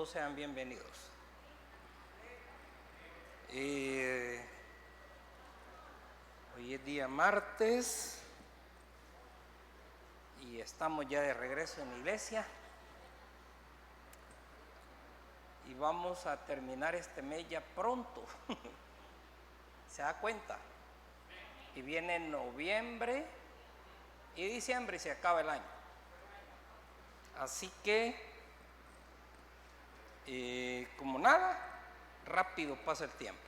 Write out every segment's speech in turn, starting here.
todos sean bienvenidos. Hoy es día martes y estamos ya de regreso en la iglesia y vamos a terminar este mes ya pronto. ¿Se da cuenta? Y viene noviembre y diciembre y se acaba el año. Así que, como nada, rápido pasa el tiempo.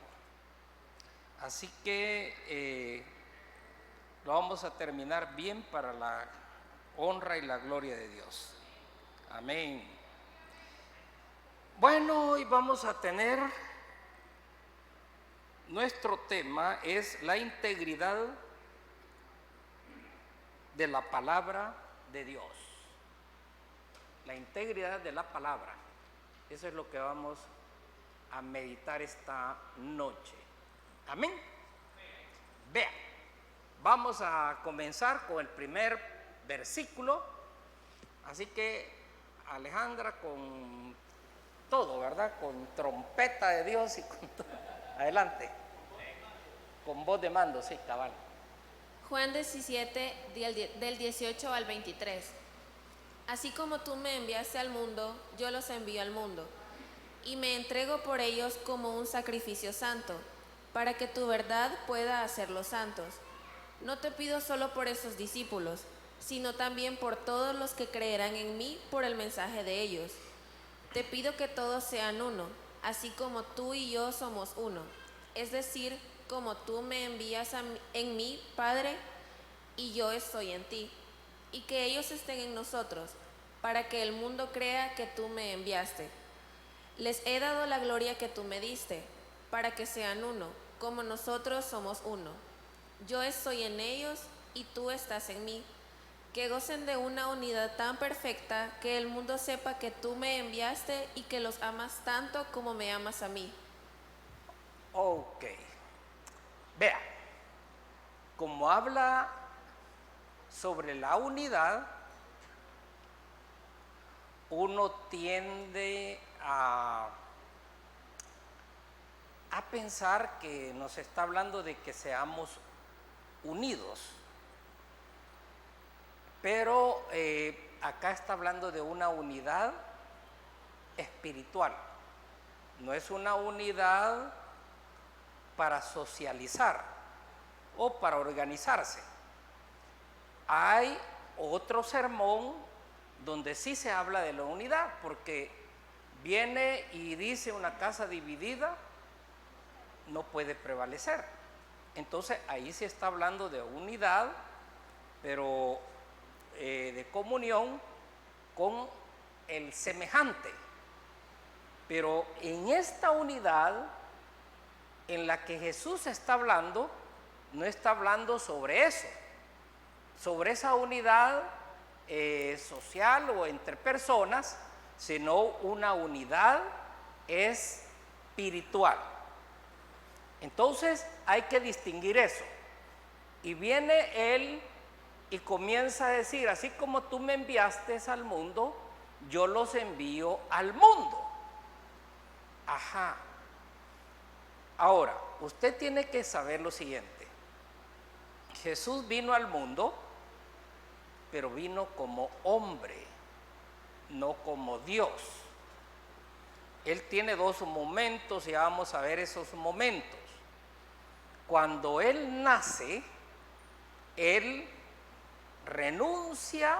Así que lo vamos a terminar bien para la honra y la gloria de Dios. Amén. Bueno, hoy vamos a tener, nuestro tema es la integridad de la palabra de Dios. La integridad de la palabra. Eso es lo que vamos a meditar esta noche. Amén. Vean, vamos a comenzar con el primer versículo. Así que Alejandra, con todo, ¿verdad? Con trompeta de Dios y con todo. Adelante. Con voz de mando, sí, cabal. Juan 17, del 18 al 23. Así como tú me enviaste al mundo, yo los envío al mundo, y me entrego por ellos como un sacrificio santo, para que tu verdad pueda hacerlos santos. No te pido solo por esos discípulos, sino también por todos los que creerán en mí por el mensaje de ellos. Te pido que todos sean uno, así como tú y yo somos uno, es decir, como tú me envías en mí, Padre, y yo estoy en ti, y que ellos estén en nosotros, para que el mundo crea que tú me enviaste. Les he dado la gloria que tú me diste, para que sean uno, como nosotros somos uno. Yo estoy en ellos y tú estás en mí. Que gocen de una unidad tan perfecta que el mundo sepa que tú me enviaste y que los amas tanto como me amas a mí. Ok. Vea, como habla sobre la unidad, uno tiende a pensar que nos está hablando de que seamos unidos, pero acá está hablando de una unidad espiritual, no es una unidad para socializar o para organizarse. Hay otro sermón donde sí se habla de la unidad, porque viene y dice: una casa dividida no puede prevalecer. Entonces ahí se está hablando de unidad, pero de comunión con el semejante. Pero en esta unidad en la que Jesús está hablando, no está hablando sobre eso, sobre esa unidad social o entre personas, sino una unidad espiritual. Entonces hay que distinguir eso. Y viene él y comienza a decir: así como tú me enviaste al mundo, yo los envío al mundo. Ajá. Ahora, usted tiene que saber lo siguiente: Jesús vino al mundo, pero vino como hombre, no como Dios. Él tiene dos momentos y vamos a ver esos momentos. Cuando Él nace, Él renuncia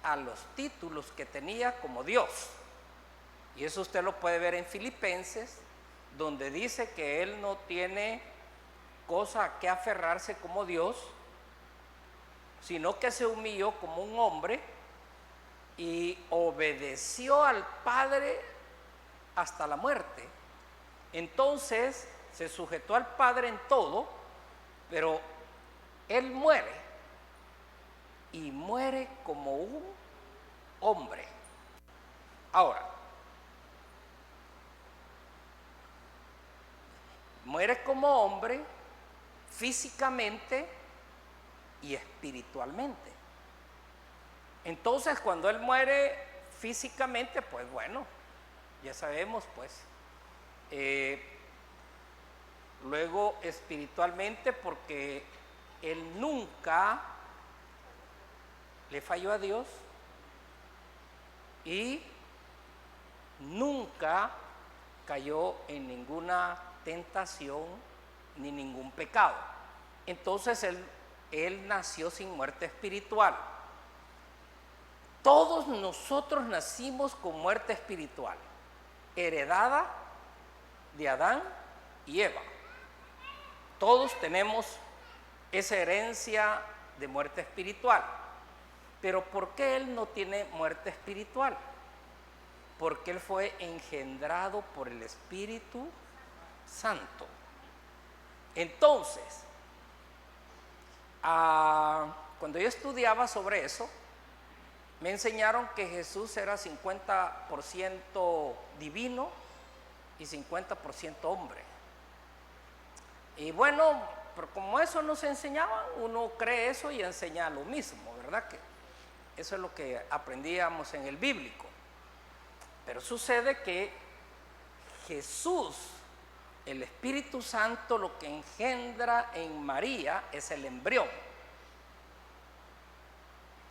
a los títulos que tenía como Dios. Y eso usted lo puede ver en Filipenses, donde dice que Él no tiene cosa a que aferrarse como Dios, sino que se humilló como un hombre y obedeció al Padre hasta la muerte. Entonces se sujetó al Padre en todo, pero Él muere, y muere como un hombre. Ahora, muere como hombre físicamente y espiritualmente. Entonces, cuando Él muere físicamente, pues bueno, ya sabemos, pues. Luego espiritualmente, porque él nunca le falló a Dios y nunca cayó en ninguna tentación ni ningún pecado. Entonces él nació sin muerte espiritual. Todos nosotros nacimos con muerte espiritual, heredada de Adán y Eva. Todos tenemos esa herencia de muerte espiritual. Pero ¿por qué él no tiene muerte espiritual? Porque él fue engendrado por el Espíritu Santo. Entonces, cuando yo estudiaba sobre eso, me enseñaron que Jesús era 50% divino y 50% hombre. Y bueno, pero como eso no se enseñaba, uno cree eso y enseña lo mismo, ¿verdad? Que eso es lo que aprendíamos en el bíblico. Pero sucede que Jesús, el Espíritu Santo, lo que engendra en María es el embrión.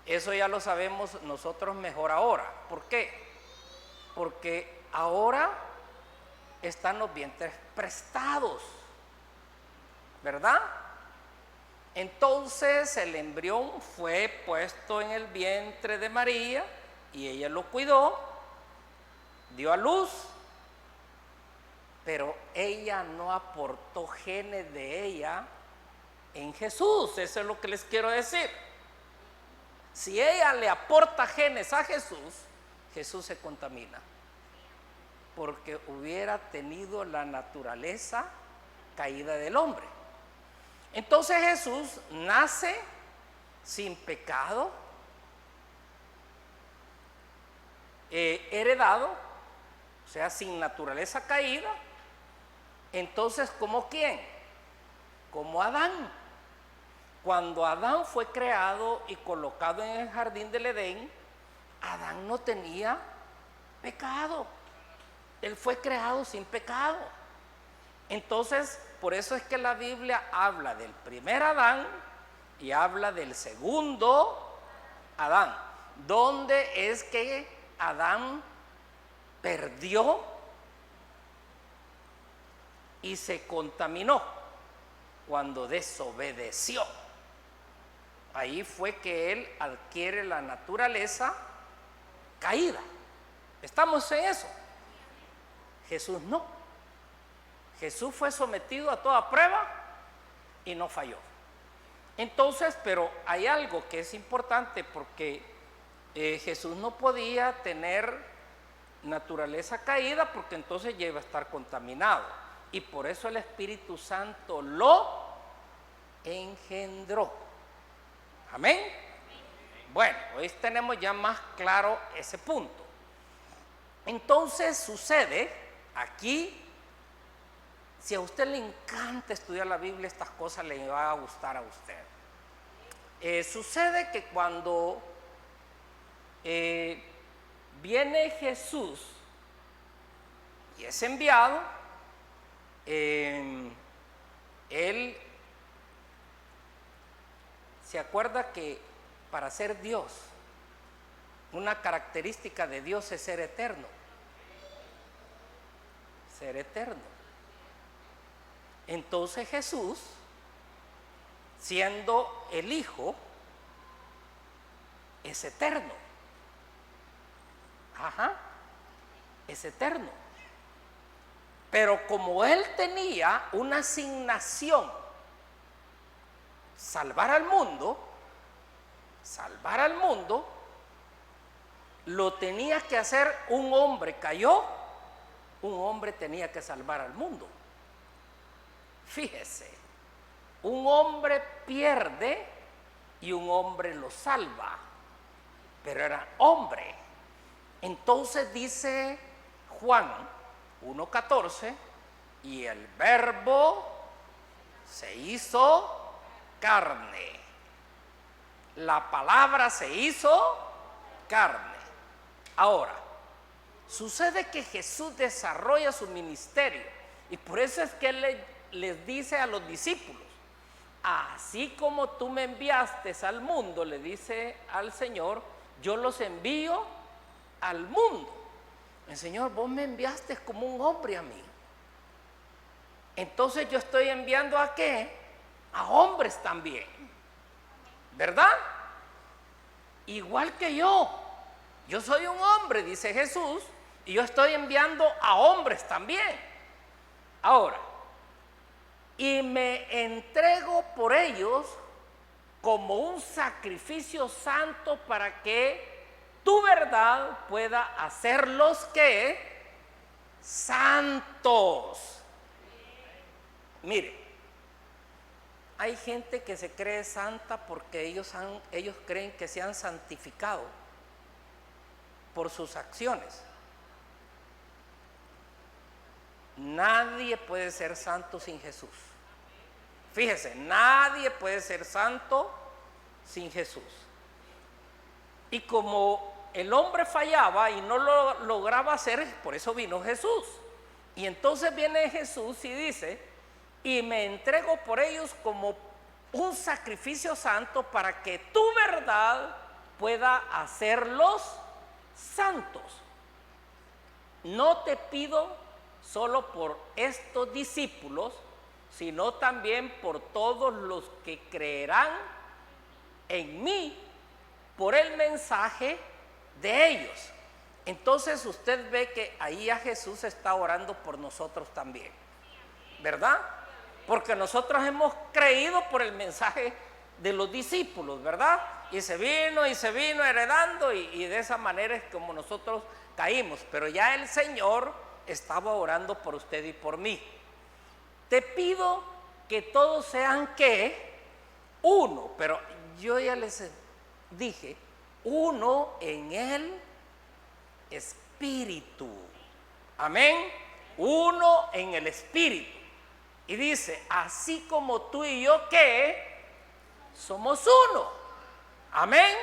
Eso ya lo sabemos nosotros mejor ahora. ¿Por qué? Porque ahora están los vientres prestados, ¿verdad? Entonces el embrión fue puesto en el vientre de María y ella lo cuidó, dio a luz, pero ella no aportó genes de ella en Jesús. Eso es lo que les quiero decir. Si ella le aporta genes a Jesús, Jesús se contamina, porque hubiera tenido la naturaleza caída del hombre. Entonces Jesús nace sin pecado, heredado, o sea, sin naturaleza caída. Entonces, ¿como quién? Como Adán. Cuando Adán fue creado y colocado en el jardín del Edén, Adán no tenía pecado. Él fue creado sin pecado. Entonces, por eso es que la Biblia habla del primer Adán y habla del segundo Adán. ¿Dónde es que Adán perdió y se contaminó? Cuando desobedeció. Ahí fue que él adquiere la naturaleza caída. ¿Estamos en eso? Jesús no. Jesús fue sometido a toda prueba y no falló. Entonces, pero hay algo que es importante, porque Jesús no podía tener naturaleza caída, porque entonces ya iba a estar contaminado. Y por eso el Espíritu Santo lo engendró. Amén. Bueno, hoy tenemos ya más claro ese punto. Entonces sucede aquí, si a usted le encanta estudiar la Biblia, estas cosas le van a gustar a usted. Sucede que cuando viene Jesús y es enviado, él se acuerda que para ser Dios, una característica de Dios es ser eterno. Ser eterno. Entonces Jesús, siendo el Hijo, es eterno. Es eterno. Pero como él tenía una asignación, salvar al mundo, lo tenía que hacer un hombre. Cayó, un hombre tenía que salvar al mundo. Fíjese, un hombre pierde y un hombre lo salva, pero era hombre. Entonces dice Juan 1:14, y el Verbo se hizo carne. La palabra se hizo carne. Ahora, sucede que Jesús desarrolla su ministerio y por eso es que Él les dice a los discípulos, así como tú me enviaste al mundo, le dice al Señor, yo los envío al mundo. El Señor, vos me enviaste como un hombre a mí. Entonces yo estoy enviando ¿a qué? A hombres también, ¿verdad? Igual que yo soy un hombre, dice Jesús, y yo estoy enviando a hombres también. Ahora, y me entrego por ellos como un sacrificio santo para que tu verdad pueda hacerlos ¿qué? Santos. Mire, hay gente que se cree santa porque ellos creen que se han santificado por sus acciones. Nadie puede ser santo sin Jesús. Fíjese, nadie puede ser santo sin Jesús. Y como el hombre fallaba y no lo lograba hacer, por eso vino Jesús. Y entonces viene Jesús y dice, y me entrego por ellos como un sacrificio santo para que tu verdad pueda hacerlos santos. No te pido solo por estos discípulos, sino también por todos los que creerán en mí por el mensaje de ellos. Entonces usted ve que ahí a Jesús está orando por nosotros también, ¿verdad? Porque nosotros hemos creído por el mensaje de los discípulos, ¿verdad? Y se vino heredando y de esa manera es como nosotros caímos. Pero ya el Señor estaba orando por usted y por mí. Te pido que todos sean ¿qué? Uno, pero yo ya les dije, uno en el Espíritu. Amén. Uno en el Espíritu. Y dice, así como tú y yo ¿qué? Somos uno. Amén.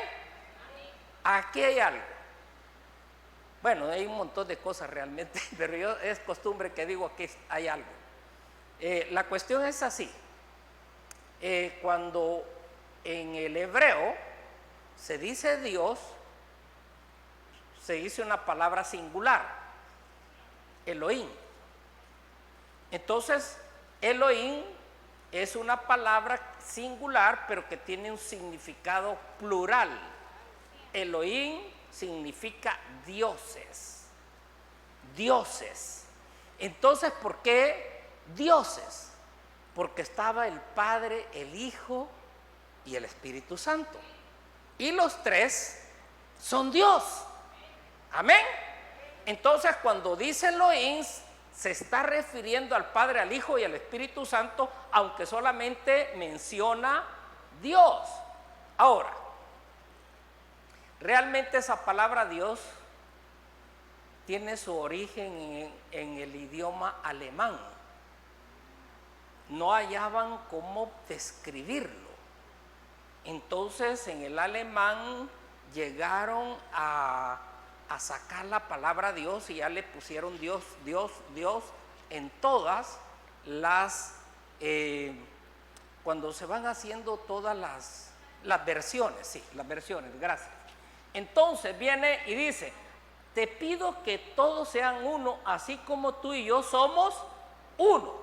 Aquí hay algo. Bueno, hay un montón de cosas realmente, pero yo es costumbre que digo que hay algo. La cuestión es así. Cuando en el hebreo se dice Dios, se dice una palabra singular, Elohim. Entonces, Elohim es una palabra singular, pero que tiene un significado plural. Elohim significa dioses. Dioses. Entonces, ¿por qué dioses? Porque estaba el Padre, el Hijo y el Espíritu Santo. Y los tres son Dios. Amén. Entonces, cuando dice Elohim, se está refiriendo al Padre, al Hijo y al Espíritu Santo, aunque solamente menciona Dios. Ahora, realmente esa palabra Dios tiene su origen en el idioma alemán. No hallaban cómo describirlo. Entonces en el alemán llegaron a sacar la palabra Dios y ya le pusieron Dios, Dios, Dios en todas las, cuando se van haciendo todas las versiones, sí, las versiones, gracias. Entonces viene y dice, te pido que todos sean uno, así como tú y yo somos uno.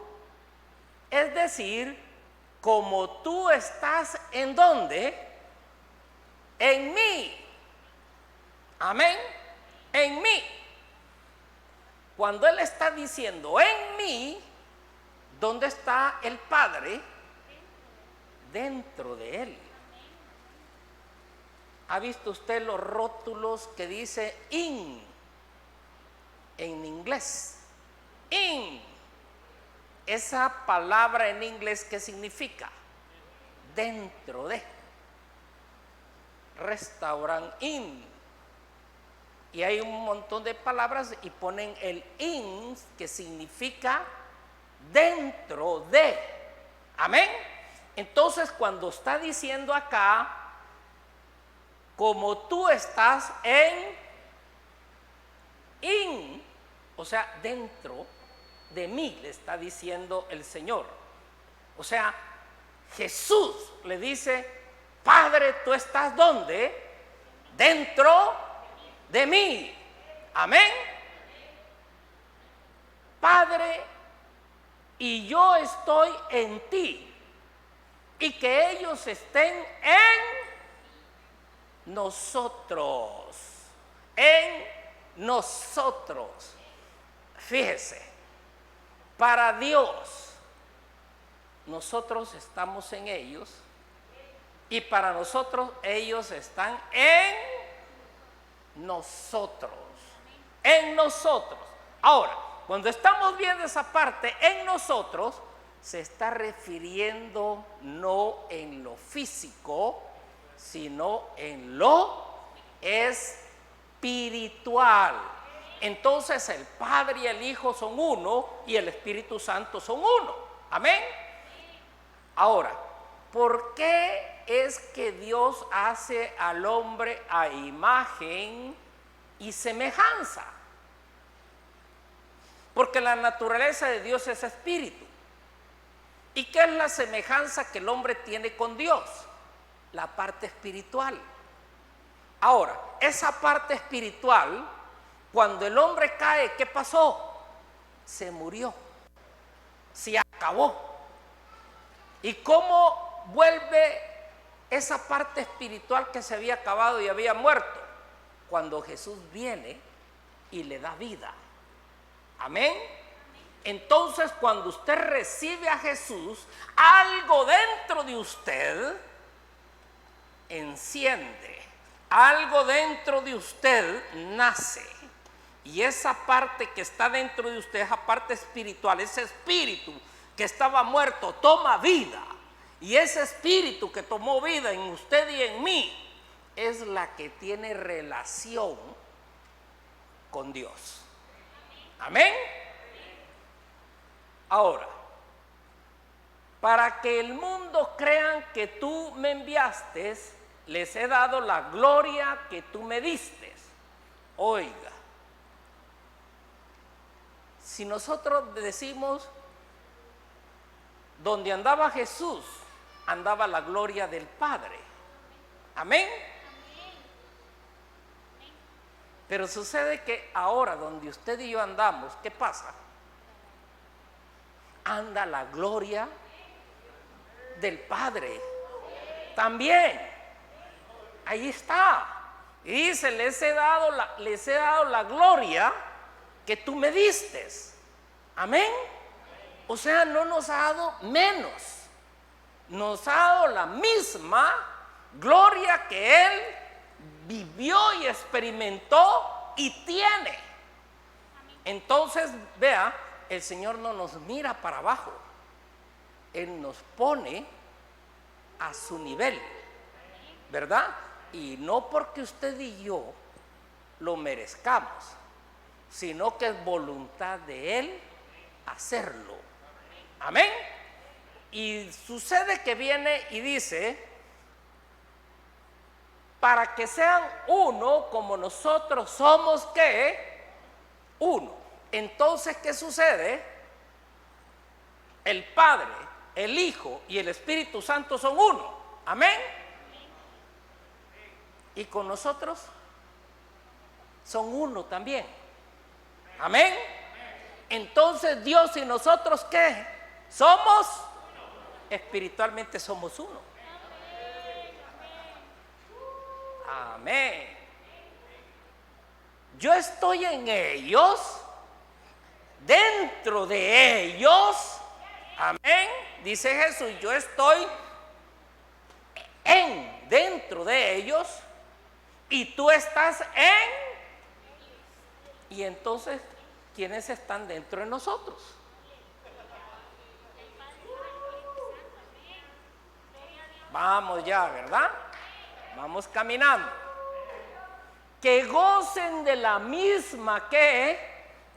Es decir, como tú estás ¿en dónde? En mí. Amén. En mí. Cuando Él está diciendo en mí, ¿dónde está el Padre? Dentro de Él. ¿Ha visto usted los rótulos que dice in en inglés? In. Esa palabra en inglés, ¿qué significa? Dentro de. Restaurant in. Y hay un montón de palabras y ponen el in, que significa dentro de. Amén. Entonces, cuando está diciendo acá, como tú estás en o sea, dentro de mí, le está diciendo el Señor. O sea, Jesús le dice, Padre, tú estás ¿dónde? Dentro de mí. Amén. Padre, y yo estoy en ti. Y que ellos estén en nosotros. En nosotros. Fíjese, para Dios, nosotros estamos en ellos. Y para nosotros, ellos están en nosotros. En nosotros. Ahora, cuando estamos viendo esa parte en nosotros, se está refiriendo no en lo físico, sino en lo espiritual. Entonces el Padre y el Hijo son uno y el Espíritu Santo son uno. Amén. Ahora, ¿por qué es que Dios hace al hombre a imagen y semejanza? Porque la naturaleza de Dios es espíritu. ¿Y qué es la semejanza que el hombre tiene con Dios? La parte espiritual. Ahora, esa parte espiritual, cuando el hombre cae, ¿qué pasó? Se murió, se acabó. ¿Y cómo vuelve esa parte espiritual que se había acabado y había muerto? Cuando Jesús viene y le da vida. Amén. Entonces, cuando usted recibe a Jesús, algo dentro de usted enciende, algo dentro de usted nace. Y esa parte que está dentro de usted, esa parte espiritual, ese espíritu que estaba muerto, toma vida. Y ese espíritu que tomó vida en usted y en mí, es la que tiene relación con Dios. Amén. Ahora, para que el mundo crean que tú me enviaste, les he dado la gloria que tú me diste. Oiga, si nosotros decimos, donde andaba Jesús, andaba la gloria del Padre. Amén. Pero sucede que ahora donde usted y yo andamos, ¿qué pasa? Anda la gloria del Padre también. Ahí está. Y dice, les he dado la gloria que tú me diste. Amén. O sea, no nos ha dado menos, nos ha dado la misma gloria que Él vivió y experimentó y tiene. Entonces, vea, el Señor no nos mira para abajo, Él nos pone a su nivel, ¿verdad? Y no porque usted y yo lo merezcamos, sino que es voluntad de Él hacerlo. Amén. Y sucede que viene y dice, para que sean uno como nosotros somos, ¿qué? Uno. Entonces, ¿qué sucede? El Padre, el Hijo y el Espíritu Santo son uno. Amén. Y con nosotros son uno también. Amén. Entonces Dios y nosotros, ¿qué? Somos, espiritualmente somos uno. Amén. Yo estoy en ellos, dentro de ellos. Amén. Dice Jesús, yo estoy dentro de ellos y tú estás en. Y entonces, ¿quiénes están dentro de nosotros? Vamos ya, ¿verdad? Vamos caminando. Que gocen de la misma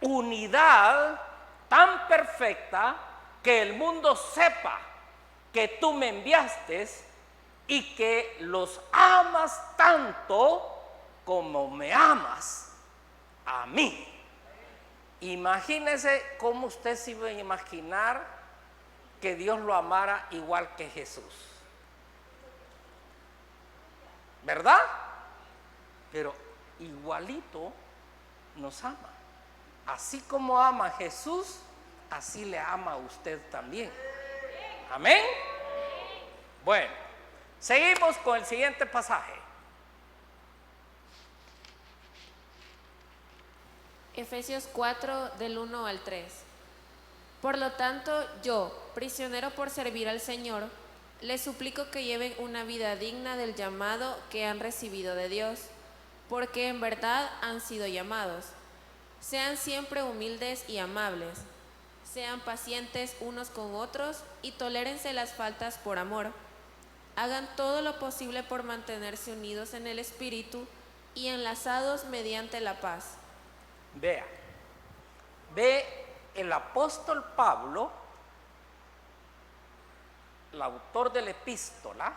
unidad tan perfecta, que el mundo sepa que tú me enviaste y que los amas tanto como me amas. a mí. Imagínese cómo usted se iba a imaginar que Dios lo amara igual que Jesús. ¿Verdad? Pero igualito nos ama. Así como ama a Jesús, así le ama a usted también. Amén. Bueno, seguimos con el siguiente pasaje. Efesios 4 del 1 al 3. Por lo tanto, yo, prisionero por servir al Señor, les suplico que lleven una vida digna del llamado que han recibido de Dios, porque en verdad han sido llamados. Sean siempre humildes y amables, sean pacientes unos con otros y tolérense las faltas por amor. Hagan todo lo posible por mantenerse unidos en el Espíritu y enlazados mediante la paz. Vea, ve el apóstol Pablo, el autor de la epístola,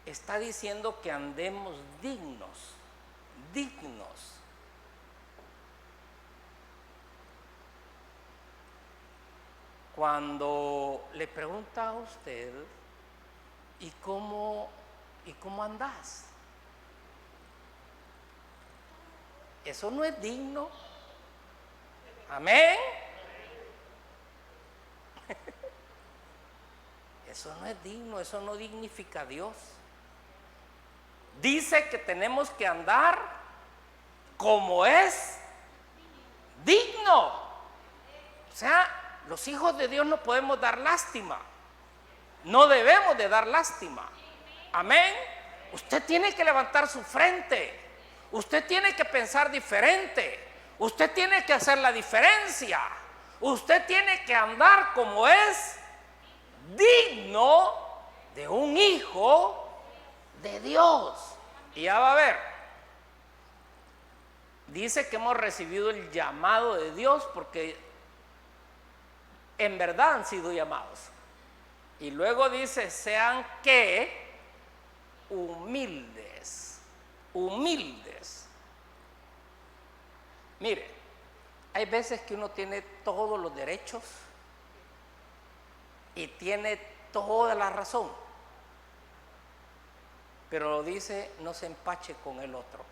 está diciendo que andemos dignos. Cuando le pregunta a usted, ¿y cómo andás? Eso no es digno. Amén. Eso no es digno, eso no dignifica a Dios. Dice que tenemos que andar como es digno. O sea, los hijos de Dios no podemos dar lástima. No debemos de dar lástima. Amén. Usted tiene que levantar su frente. Usted tiene que pensar diferente. Usted tiene que hacer la diferencia. Usted tiene que andar como es digno de un hijo de Dios. Y ya va a ver. Dice que hemos recibido el llamado de Dios porque en verdad han sido llamados. Y luego dice, sean que humildes. Mire, hay veces que uno tiene todos los derechos y tiene toda la razón, pero dice, no se empache con el otro,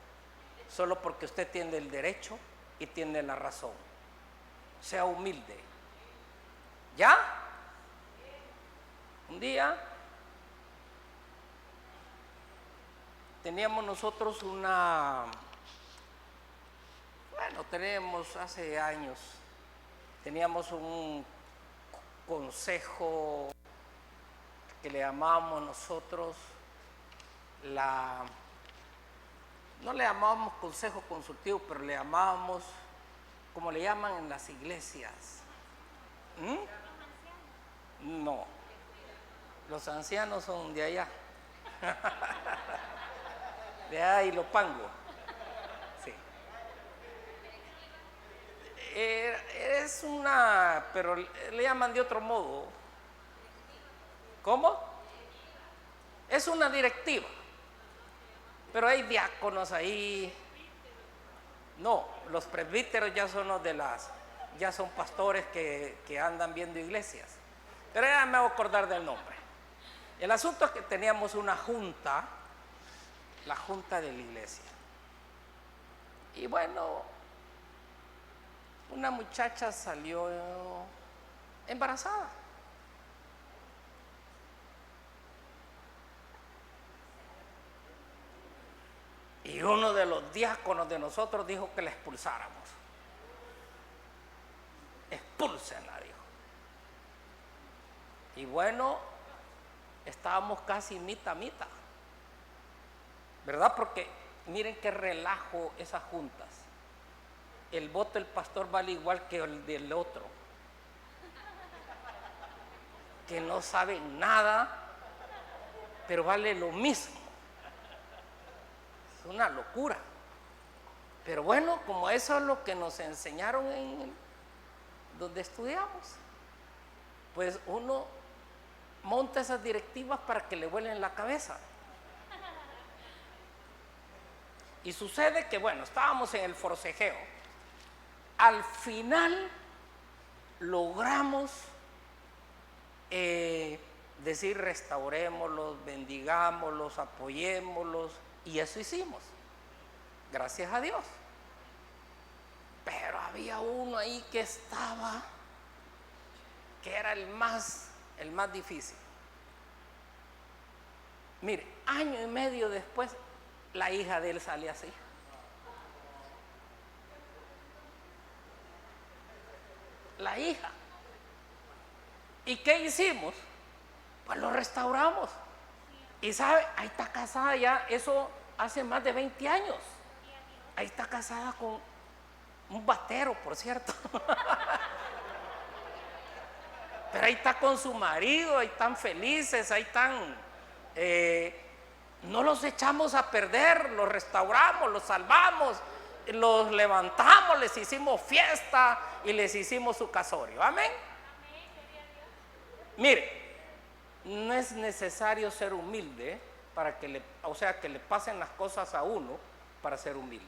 solo porque usted tiene el derecho y tiene la razón. Sea humilde. ¿Ya? Un día teníamos nosotros tenemos hace años, teníamos un consejo que le llamábamos nosotros no le llamábamos consejo consultivo, pero le llamábamos como le llaman en las iglesias. No, los ancianos son de allá. De allá y Lopango. Sí. Es pero le llaman de otro modo. ¿Cómo? Es una directiva. Pero hay diáconos ahí. No, los presbíteros ya son ya son pastores que andan viendo iglesias. Pero ya me voy a acordar del nombre. El asunto es que teníamos una junta, la junta de la iglesia. Y bueno, una muchacha salió embarazada. Y uno de los diáconos de nosotros dijo que la expulsáramos. Expúlsenla, dijo. Y bueno, estábamos casi mitad, ¿verdad? Porque miren qué relajo esas juntas. El voto del pastor vale igual que el del otro, que no sabe nada, pero vale lo mismo. Es una locura. Pero bueno, como eso es lo que nos enseñaron donde estudiamos, pues uno monta esas directivas para que le vuelen la cabeza. Y sucede que, bueno, estábamos en el forcejeo. Al final logramos decir restaurémoslos, bendigámoslos, apoyémoslos, y eso hicimos, gracias a Dios. Pero había uno ahí que era el más difícil. Mire, año y medio después, la hija de él sale así. La hija. ¿Y qué hicimos? Pues lo restauramos. Y sabe, ahí está casada ya, eso hace más de 20 años. Ahí está casada con un batero, por cierto. Pero ahí está con su marido, ahí están felices, ahí están. No los echamos a perder, los restauramos, los salvamos, los levantamos, les hicimos fiesta y les hicimos su casorio. Amén. Mire, no es necesario ser humilde para que le pasen las cosas a uno para ser humilde.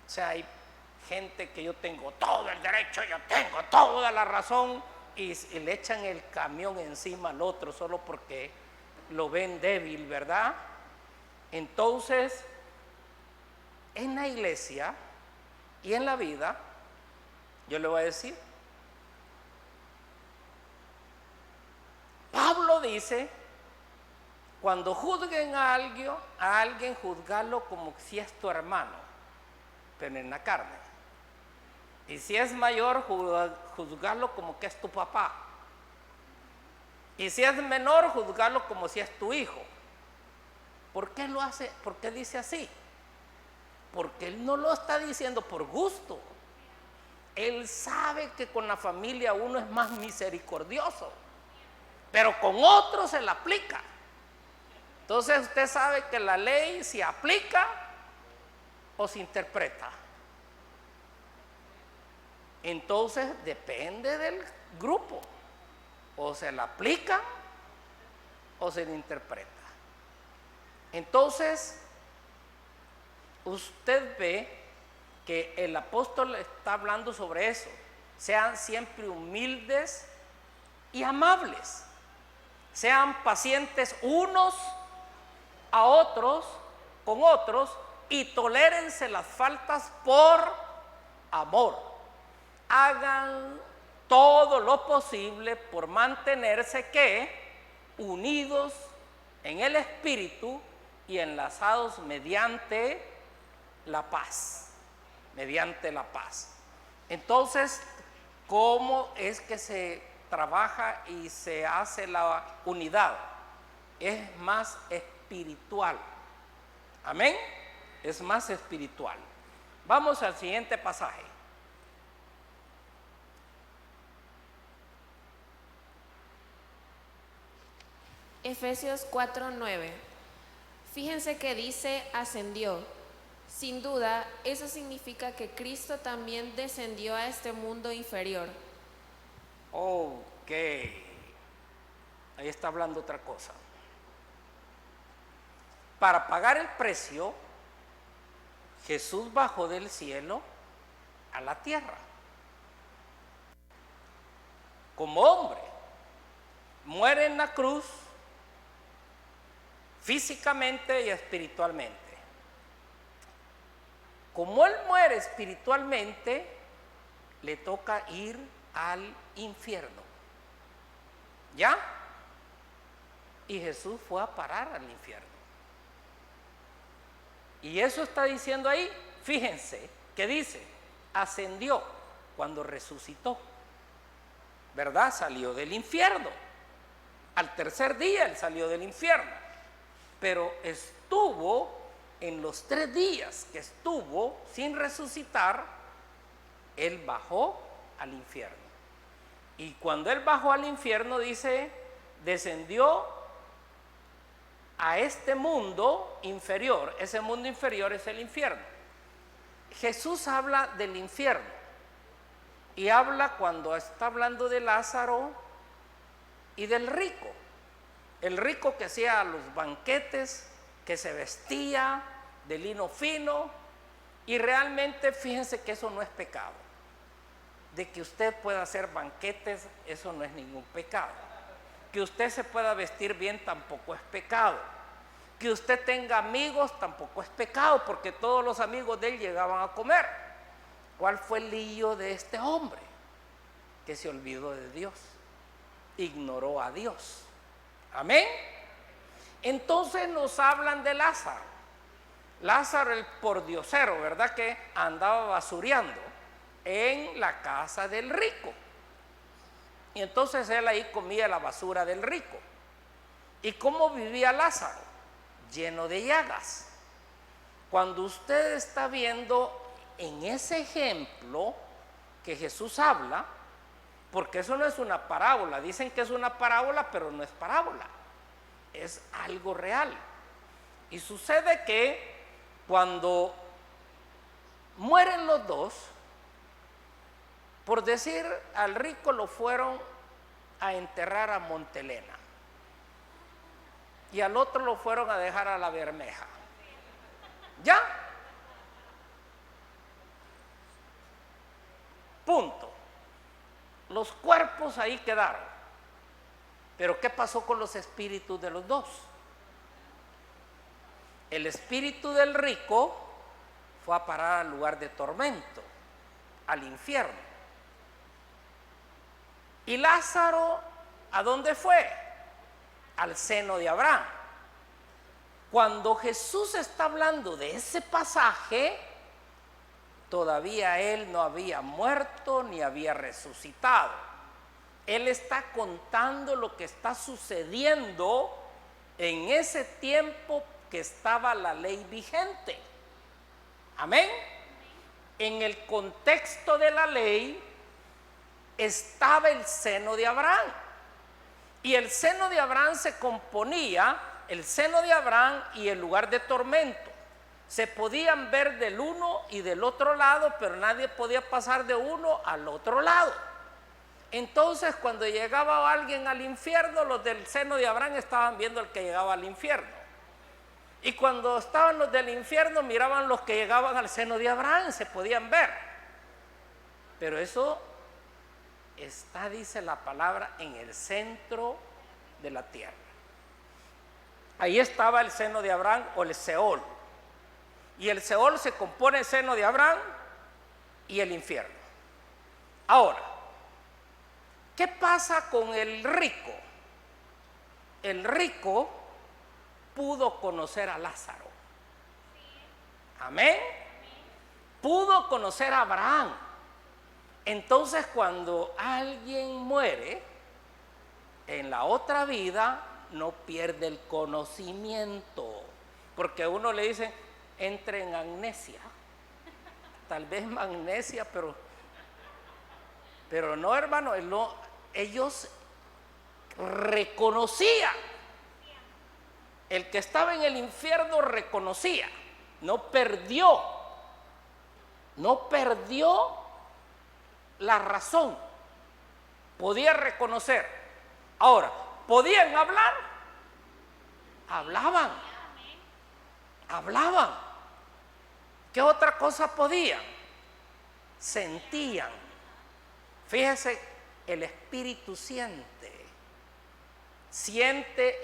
O sea, hay gente que yo tengo todo el derecho, yo tengo toda la razón, y le echan el camión encima al otro solo porque lo ven débil, ¿verdad? Entonces, en la iglesia y en la vida, yo le voy a decir, Pablo dice, cuando juzguen a alguien juzgarlo como si es tu hermano, pero en la carne. Y si es mayor, juzgarlo como que es tu papá. Y si es menor, juzgarlo como si es tu hijo. ¿Por qué lo hace? ¿Por qué dice así? Porque él no lo está diciendo por gusto. Él sabe que con la familia uno es más misericordioso, pero con otros se la aplica. Entonces usted sabe que la ley se aplica o se interpreta. Entonces depende del grupo, o se la aplica o se la interpreta. Entonces usted ve que el apóstol está hablando sobre eso. Sean siempre humildes y amables, sean pacientes unos a otros, con otros, y tolérense las faltas por amor. Hagan todo lo posible por mantenerse unidos en el espíritu y enlazados mediante la paz. Mediante la paz. Entonces, ¿cómo es que se trabaja y se hace la unidad? Es más espiritual. Amén. Es más espiritual. Vamos al siguiente pasaje. Efesios 4:9. Fíjense que dice ascendió. Sin duda, eso significa que Cristo también descendió a este mundo inferior. Ok. Ahí está hablando otra cosa. Para pagar el precio, Jesús bajó del cielo a la tierra. Como hombre. Muere en la cruz físicamente y espiritualmente. Como él muere espiritualmente, le toca ir al infierno. ¿Ya? Y Jesús fue a parar al infierno. Y eso está diciendo ahí, fíjense, que dice, ascendió cuando resucitó. ¿Verdad? Salió del infierno. Al tercer día él salió del infierno. Pero estuvo en los 3 días que estuvo sin resucitar, él bajó al infierno. Y cuando él bajó al infierno, dice, descendió a este mundo inferior. Ese mundo inferior es el infierno. Jesús habla del infierno y habla cuando está hablando de Lázaro y del rico. El rico que hacía los banquetes, que se vestía de lino fino, y realmente fíjense que eso no es pecado. De que usted pueda hacer banquetes, eso no es ningún pecado. Que usted se pueda vestir bien tampoco es pecado. Que usted tenga amigos tampoco es pecado, porque todos los amigos de él llegaban a comer. ¿Cuál fue el lío de este hombre? Que se olvidó de Dios, ignoró a Dios. Amén. Entonces nos hablan de Lázaro. Lázaro el pordiosero, ¿verdad? Que andaba basureando en la casa del rico. Y entonces él ahí comía la basura del rico. ¿Y cómo vivía Lázaro? Lleno de llagas. Cuando usted está viendo en ese ejemplo que Jesús habla, porque eso no es una parábola, dicen que es una parábola, pero no es parábola, es algo real. Y sucede que cuando mueren los dos, por decir, al rico lo fueron a enterrar a Montelena y al otro lo fueron a dejar a La Bermeja. ¿Ya? Punto. Los cuerpos ahí quedaron. Pero ¿qué pasó con los espíritus de los dos? El espíritu del rico fue a parar al lugar de tormento, al infierno. ¿Y Lázaro a dónde fue? Al seno de Abraham. Cuando Jesús está hablando de ese pasaje, todavía él no había muerto ni había resucitado. Él está contando lo que está sucediendo en ese tiempo que estaba la ley vigente. Amén. En el contexto de la ley estaba el seno de Abraham. Y el seno de Abraham se componía, el seno de Abraham y el lugar de tormento. Se podían ver del uno y del otro lado, pero nadie podía pasar de uno al otro lado. Entonces, cuando llegaba alguien al infierno, los del seno de Abraham estaban viendo al que llegaba al infierno. Y cuando estaban los del infierno, miraban los que llegaban al seno de Abraham, se podían ver. Pero eso está, dice la palabra, en el centro de la tierra. Ahí estaba el seno de Abraham, o el Seol. Y el Seol se compone el seno de Abraham y el infierno. Ahora, ¿qué pasa con el rico? El rico pudo conocer a Lázaro. Amén. Pudo conocer a Abraham. Entonces, cuando alguien muere en la otra vida, no pierde el conocimiento, porque a uno le dicen entre en amnesia, tal vez magnesia, pero no, hermano, ellos reconocían. El que estaba en el infierno reconocía, no perdió la razón, podía reconocer. Ahora, ¿podían hablar? Hablaban. ¿Qué otra cosa podían? Sentían. Fíjese, el espíritu siente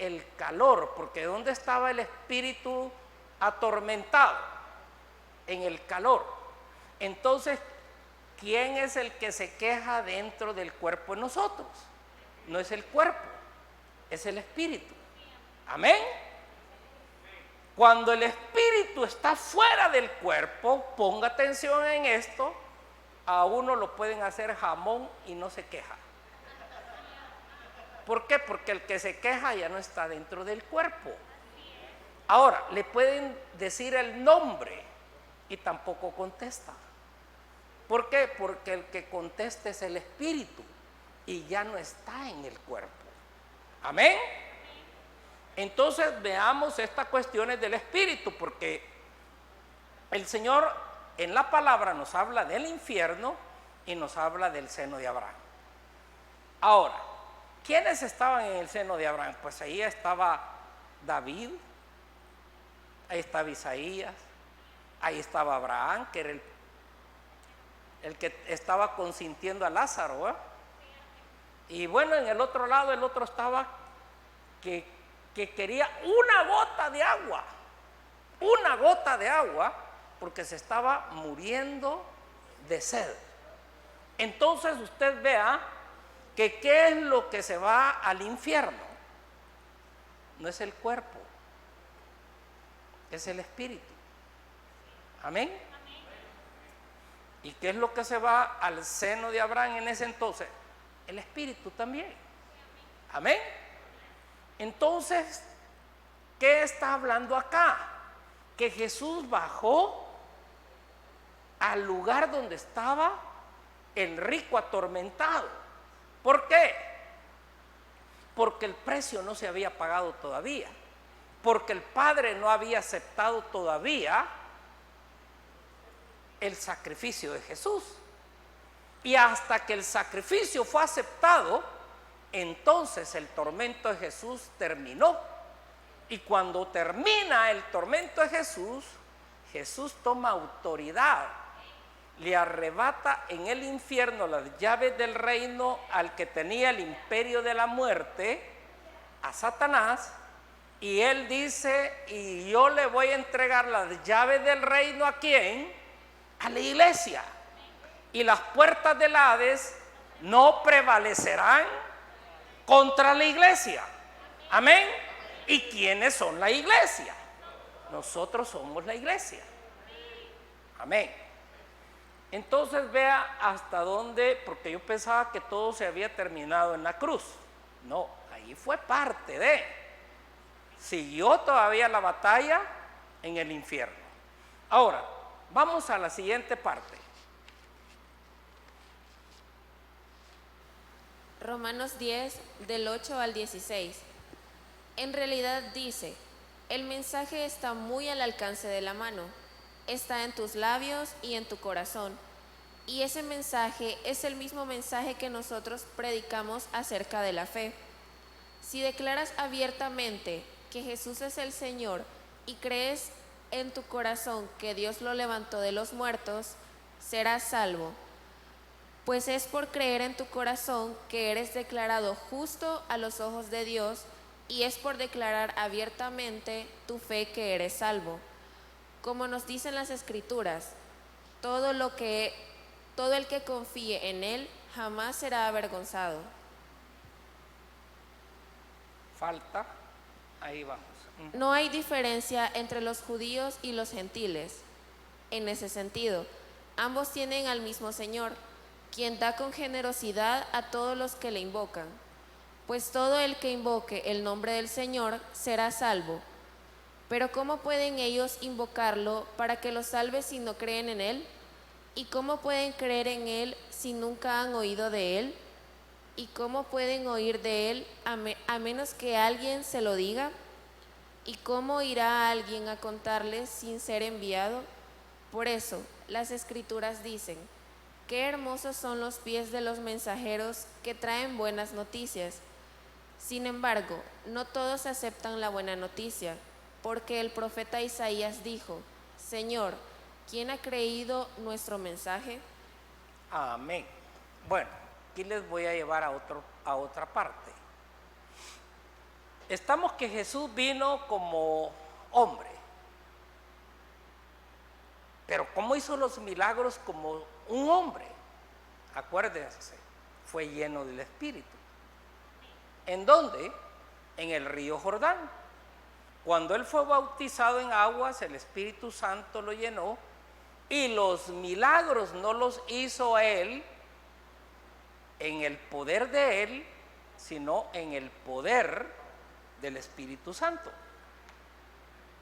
el calor, porque ¿dónde estaba el espíritu atormentado? En el calor. Entonces, ¿quién es el que se queja dentro del cuerpo de nosotros? No es el cuerpo, es el espíritu. Amén. Cuando el espíritu está fuera del cuerpo, ponga atención en esto, a uno lo pueden hacer jamón y no se queja. ¿Por qué? Porque el que se queja ya no está dentro del cuerpo. Ahora, le pueden decir el nombre y tampoco contesta. ¿Por qué? Porque el que contesta es el espíritu y ya no está en el cuerpo. Amén. Entonces veamos estas cuestiones del espíritu, porque el Señor en la palabra nos habla del infierno y nos habla del seno de Abraham. Ahora, ¿quiénes estaban en el seno de Abraham? Pues ahí estaba David, ahí estaba Isaías, ahí estaba Abraham, que era el que estaba consintiendo a Lázaro, ¿eh? Y bueno, en el otro lado, el otro estaba que quería una gota de agua, porque se estaba muriendo de sed. Entonces usted vea que qué es lo que se va al infierno. No es el cuerpo, es el espíritu. Amén. ¿Y qué es lo que se va al seno de Abraham en ese entonces? El espíritu también. Amén. Entonces, ¿qué está hablando acá? Que Jesús bajó al lugar donde estaba el rico atormentado. ¿Por qué? Porque el precio no se había pagado todavía, porque el Padre no había aceptado todavía el sacrificio de Jesús. Y hasta que el sacrificio fue aceptado, entonces el tormento de Jesús terminó. Y cuando termina el tormento de Jesús, Jesús toma autoridad, le arrebata en el infierno las llaves del reino al que tenía el imperio de la muerte, a Satanás, y él dice: y yo le voy a entregar las llaves del reino ¿a quién? A la iglesia. Y las puertas del Hades no prevalecerán contra la iglesia. Amén. ¿Y quiénes son la iglesia? Nosotros somos la iglesia. Amén. Entonces vea hasta dónde, porque yo pensaba que todo se había terminado en la cruz. No, ahí fue parte de. Siguió todavía la batalla en el infierno. Ahora, vamos a la siguiente parte. Romanos 10, del 8 al 16. En realidad dice: el mensaje está muy al alcance de la mano, está en tus labios y en tu corazón. Y ese mensaje es el mismo mensaje que nosotros predicamos acerca de la fe. Si declaras abiertamente que Jesús es el Señor y crees en tu corazón que Dios lo levantó de los muertos, serás salvo. Pues es por creer en tu corazón que eres declarado justo a los ojos de Dios, y es por declarar abiertamente tu fe que eres salvo. Como nos dicen las Escrituras, todo el que confíe en Él jamás será avergonzado. Falta, ahí vamos. No hay diferencia entre los judíos y los gentiles. En ese sentido, ambos tienen al mismo Señor, quien da con generosidad a todos los que le invocan. Pues todo el que invoque el nombre del Señor será salvo. Pero ¿cómo pueden ellos invocarlo para que los salve si no creen en Él? ¿Y cómo pueden creer en Él si nunca han oído de Él? ¿Y cómo pueden oír de Él a menos que alguien se lo diga? ¿Y cómo irá alguien a contarles sin ser enviado? Por eso, las Escrituras dicen: qué hermosos son los pies de los mensajeros que traen buenas noticias. Sin embargo, no todos aceptan la buena noticia, porque el profeta Isaías dijo: Señor, ¿quién ha creído nuestro mensaje? Amén. Bueno, aquí les voy a llevar a otra parte. Estamos que Jesús vino como hombre, pero ¿cómo hizo los milagros como un hombre? Acuérdense, fue lleno del Espíritu. ¿En dónde? En el río Jordán. Cuando él fue bautizado en aguas, el Espíritu Santo lo llenó, y los milagros no los hizo él en el poder de él, sino en el poder del Espíritu Santo.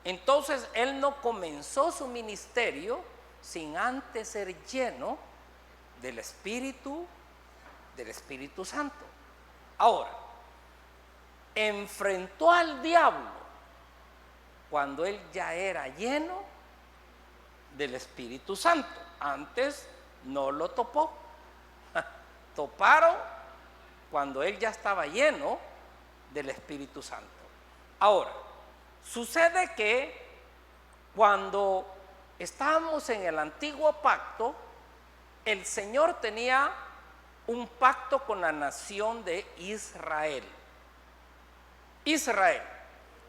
Entonces él no comenzó su ministerio sin antes ser lleno del Espíritu Santo. Ahora, enfrentó al diablo cuando él ya era lleno del Espíritu Santo. Antes no lo topó. Toparon cuando él ya estaba lleno del Espíritu Santo. Ahora, sucede que Cuando estábamos en el antiguo pacto, el Señor tenía un pacto con la nación de Israel. Israel.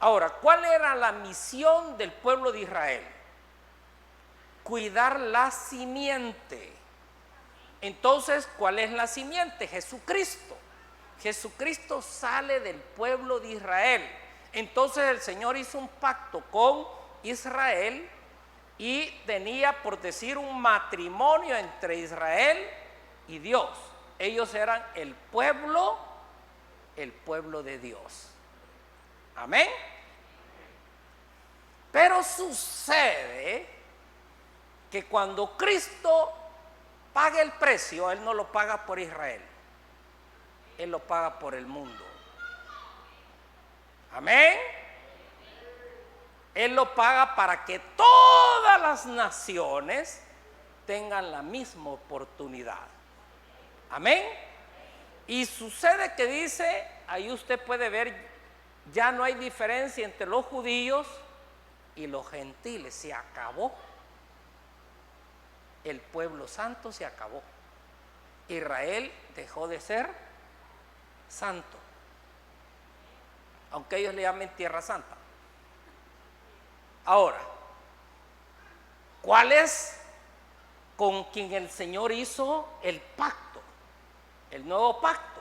Ahora, ¿cuál era la misión del pueblo de Israel? Cuidar la simiente. Entonces, ¿cuál es la simiente? Jesucristo. Jesucristo sale del pueblo de Israel. Entonces el Señor hizo un pacto con Israel y tenía, por decir, un matrimonio entre Israel y Dios. Ellos eran el pueblo de Dios. Amén. Pero sucede que cuando Cristo paga el precio, Él no lo paga por Israel, Él lo paga por el mundo. Amén. Él lo paga para que todas las naciones tengan la misma oportunidad. Amén. Y sucede que dice, ahí usted puede ver, ya no hay diferencia entre los judíos y los gentiles. Se acabó. El pueblo santo se acabó. Israel dejó de ser santo, aunque ellos le llamen tierra santa. Ahora, ¿cuál es con quien el Señor hizo el pacto? El nuevo pacto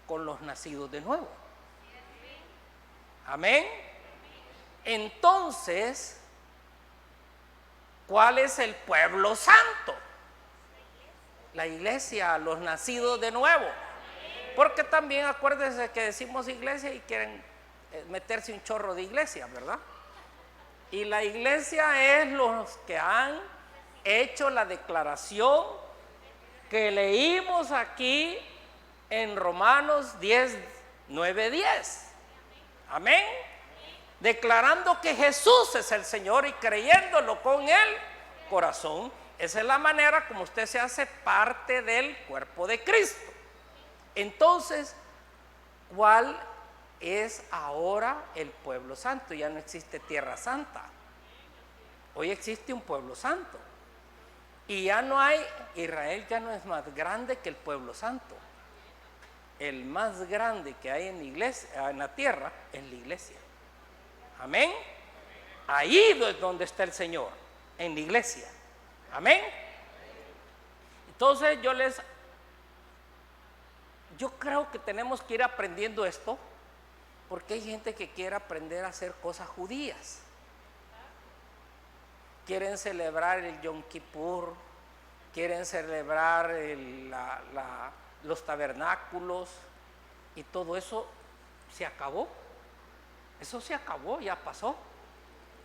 con los nacidos de nuevo. Amén. Entonces, ¿cuál es el pueblo santo? La iglesia, los nacidos de nuevo. Porque también acuérdense que decimos iglesia y quieren meterse un chorro de iglesia, ¿verdad? Y la iglesia es los que han hecho la declaración que leímos aquí en Romanos 10, 9, 10. Amén. Declarando que Jesús es el Señor y creyéndolo con el corazón. Esa es la manera como usted se hace parte del cuerpo de Cristo. Entonces, ¿cuál es ahora el pueblo santo? Ya no existe tierra santa. Hoy existe un pueblo santo. Y ya no hay, Israel ya no es más grande que el pueblo santo. El más grande que hay en la iglesia, en la tierra, es la iglesia. Amén. Ahí es donde está el Señor, en la iglesia. Amén. Entonces yo creo que tenemos que ir aprendiendo esto, porque hay gente que quiere aprender a hacer cosas judías. Quieren celebrar el Yom Kippur, quieren celebrar los tabernáculos, y todo eso se acabó. Eso se acabó, ya pasó.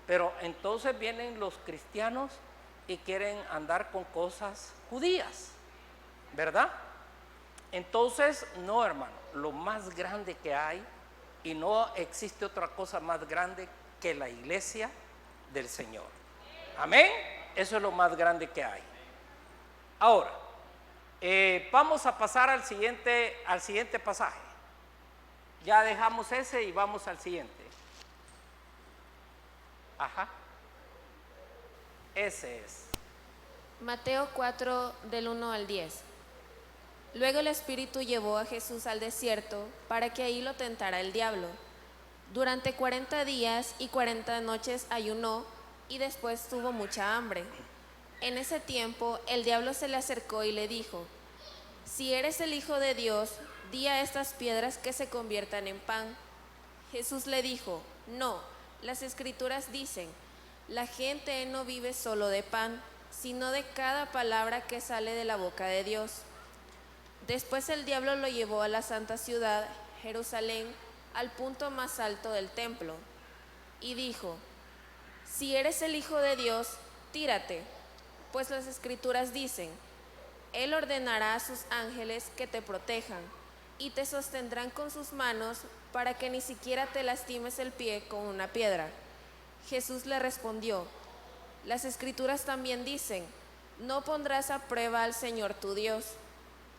Pero entonces vienen los cristianos y quieren andar con cosas judías, ¿verdad? Entonces, no, hermano, lo más grande que hay, y no existe otra cosa más grande que la iglesia del Señor. Amén. Eso es lo más grande que hay. Ahora, vamos a pasar al siguiente pasaje. Ya dejamos ese y vamos al siguiente. Ajá. Ese es. Mateo 4, del 1 al 10. Luego el Espíritu llevó a Jesús al desierto para que ahí lo tentara el diablo. Durante 40 días y 40 noches ayunó y después tuvo mucha hambre. En ese tiempo el diablo se le acercó y le dijo: si eres el Hijo de Dios, di a estas piedras que se conviertan en pan. Jesús le dijo: no, las Escrituras dicen, la gente no vive solo de pan, sino de cada palabra que sale de la boca de Dios. Después el diablo lo llevó a la santa ciudad, Jerusalén, al punto más alto del templo, y dijo: si eres el Hijo de Dios, tírate, pues las Escrituras dicen, Él ordenará a sus ángeles que te protejan, y te sostendrán con sus manos para que ni siquiera te lastimes el pie con una piedra. Jesús le respondió: las Escrituras también dicen, no pondrás a prueba al Señor tu Dios.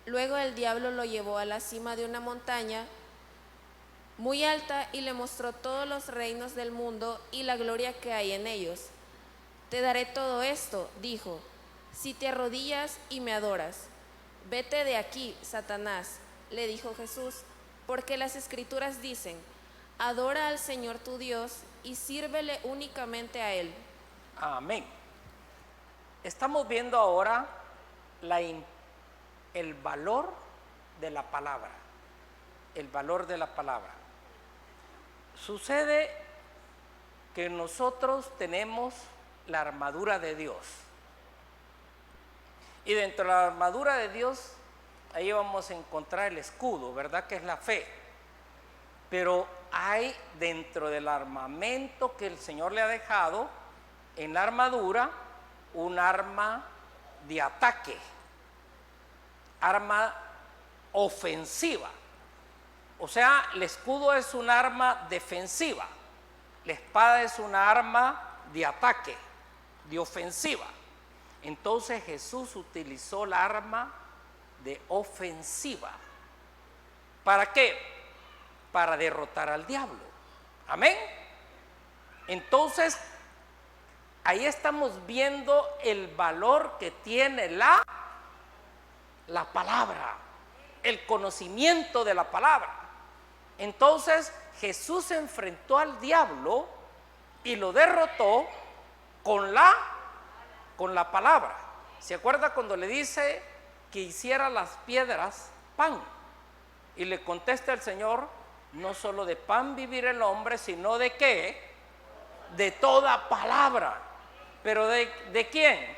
Luego el diablo lo llevó a la cima de una montaña muy alta y le mostró todos los reinos del mundo y la gloria que hay en ellos. Te daré todo esto, dijo, si te arrodillas y me adoras. Vete de aquí, Satanás, le dijo Jesús, porque las Escrituras dicen, adora al Señor tu Dios y sírvele únicamente a Él. Amén. Estamos viendo ahora el valor de la palabra. El valor de la palabra. Sucede que nosotros tenemos la armadura de Dios. Y dentro de la armadura de Dios, ahí vamos a encontrar el escudo, ¿verdad? Que es la fe. Pero hay dentro del armamento que el Señor le ha dejado, en la armadura, un arma de ataque, arma ofensiva. O sea, el escudo es un arma defensiva, la espada es una arma de ataque, de ofensiva. Entonces Jesús utilizó la arma de ofensiva. ¿Para qué? Para derrotar al diablo. Amén. Entonces, ahí estamos viendo el valor que tiene la palabra, el conocimiento de la palabra. Entonces, Jesús se enfrentó al diablo y lo derrotó con la palabra. ¿Se acuerda cuando le dice que hiciera las piedras pan? Y le contesta el Señor, no solo de pan vivir el hombre, sino de ¿qué? De toda palabra. ¿Pero de quién?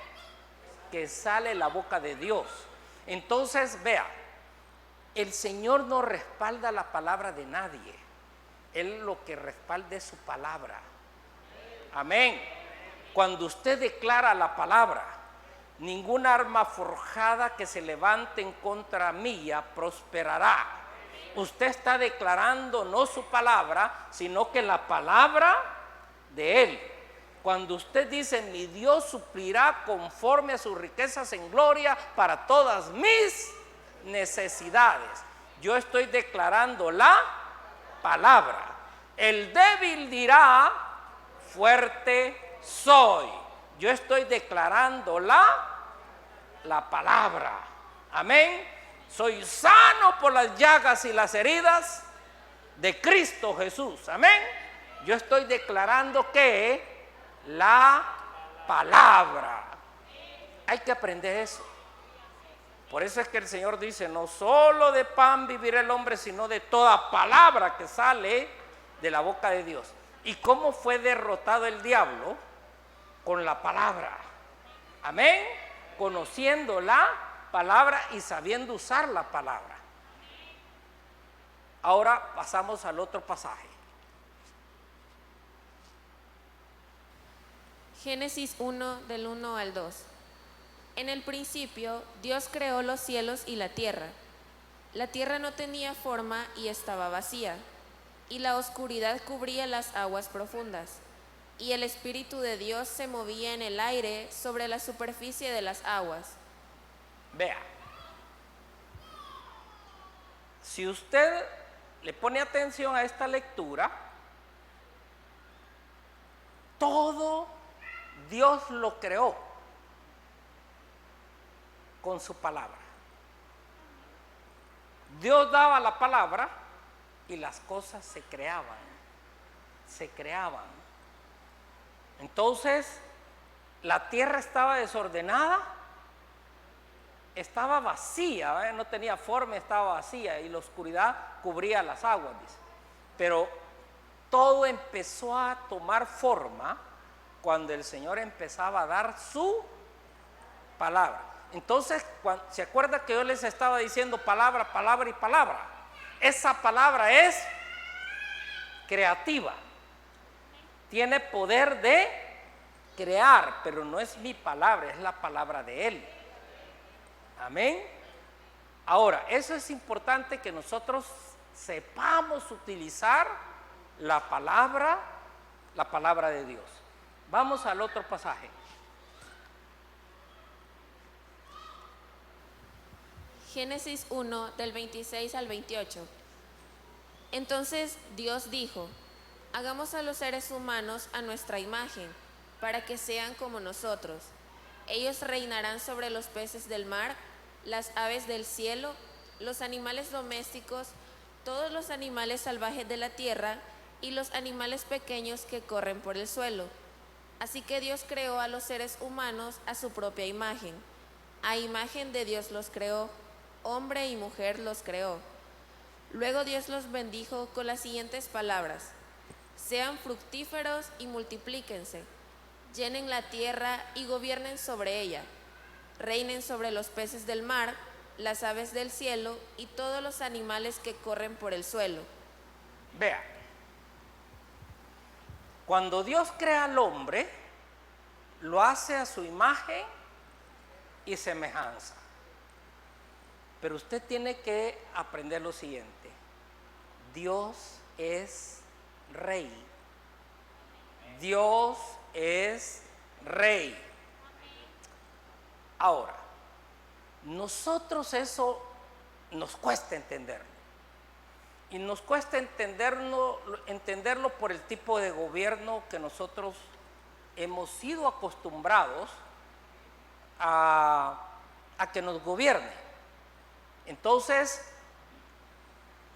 Que sale la boca de Dios. Entonces, vea, el Señor no respalda la palabra de nadie. Él lo que respalda es su palabra. Amén. Cuando usted declara la palabra, ninguna arma forjada que se levante en contra mía prosperará. Usted está declarando no su palabra, sino que la palabra de Él. Cuando usted dice, mi Dios suplirá conforme a sus riquezas en gloria para todas mis necesidades. Yo estoy declarando la palabra. El débil dirá, fuerte soy. Yo estoy declarando la palabra. Amén. Soy sano por las llagas y las heridas de Cristo Jesús. Amén. Yo estoy declarando que la palabra. Hay que aprender eso. Por eso es que el Señor dice, no solo de pan vivirá el hombre, sino de toda palabra que sale de la boca de Dios. ¿Y cómo fue derrotado el diablo? Con la palabra. Amén. Conociendo la palabra y sabiendo usar la palabra. Ahora pasamos al otro pasaje. Génesis 1, del 1 al 2. En el principio, Dios creó los cielos y la tierra. La tierra no tenía forma y estaba vacía, y la oscuridad cubría las aguas profundas. Y el Espíritu de Dios se movía en el aire sobre la superficie de las aguas. Vea, si usted le pone atención a esta lectura, todo Dios lo creó con su palabra. Dios daba la palabra y las cosas se creaban. Entonces, la tierra estaba desordenada, estaba vacía, no tenía forma, estaba vacía y la oscuridad cubría las aguas, dice. Pero todo empezó a tomar forma cuando el Señor empezaba a dar su palabra. Entonces, ¿se acuerda que yo les estaba diciendo palabra, palabra y palabra? Esa palabra es creativa. Tiene poder de crear, pero no es mi palabra, es la palabra de Él. Amén. Ahora, eso es importante que nosotros sepamos utilizar la palabra de Dios. Vamos al otro pasaje. Génesis 1, del 26 al 28. Entonces Dios dijo, hagamos a los seres humanos a nuestra imagen, para que sean como nosotros. Ellos reinarán sobre los peces del mar, las aves del cielo, los animales domésticos, todos los animales salvajes de la tierra y los animales pequeños que corren por el suelo. Así que Dios creó a los seres humanos a su propia imagen. A imagen de Dios los creó, hombre y mujer los creó. Luego Dios los bendijo con las siguientes palabras: sean fructíferos y multiplíquense, llenen la tierra y gobiernen sobre ella, reinen sobre los peces del mar, las aves del cielo y todos los animales que corren por el suelo. Vea, cuando Dios crea al hombre, lo hace a su imagen y semejanza. Pero usted tiene que aprender lo siguiente: Dios es rey. Dios es rey. Ahora, nosotros eso nos cuesta entenderlo. Y nos cuesta entenderlo por el tipo de gobierno que nosotros hemos sido acostumbrados a que nos gobierne. Entonces,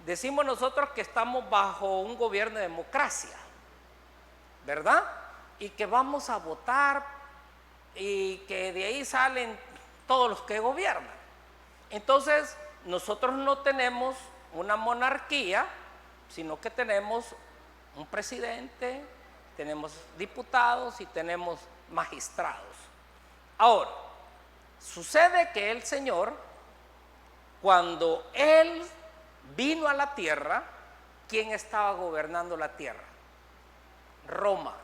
decimos nosotros que estamos bajo un gobierno de democracia, ¿verdad? Y que vamos a votar y que de ahí salen todos los que gobiernan. Entonces, nosotros no tenemos una monarquía, sino que tenemos un presidente, tenemos diputados y tenemos magistrados. Ahora, sucede que el Señor, cuando Él vino a la tierra, ¿quién estaba gobernando la tierra? Roma.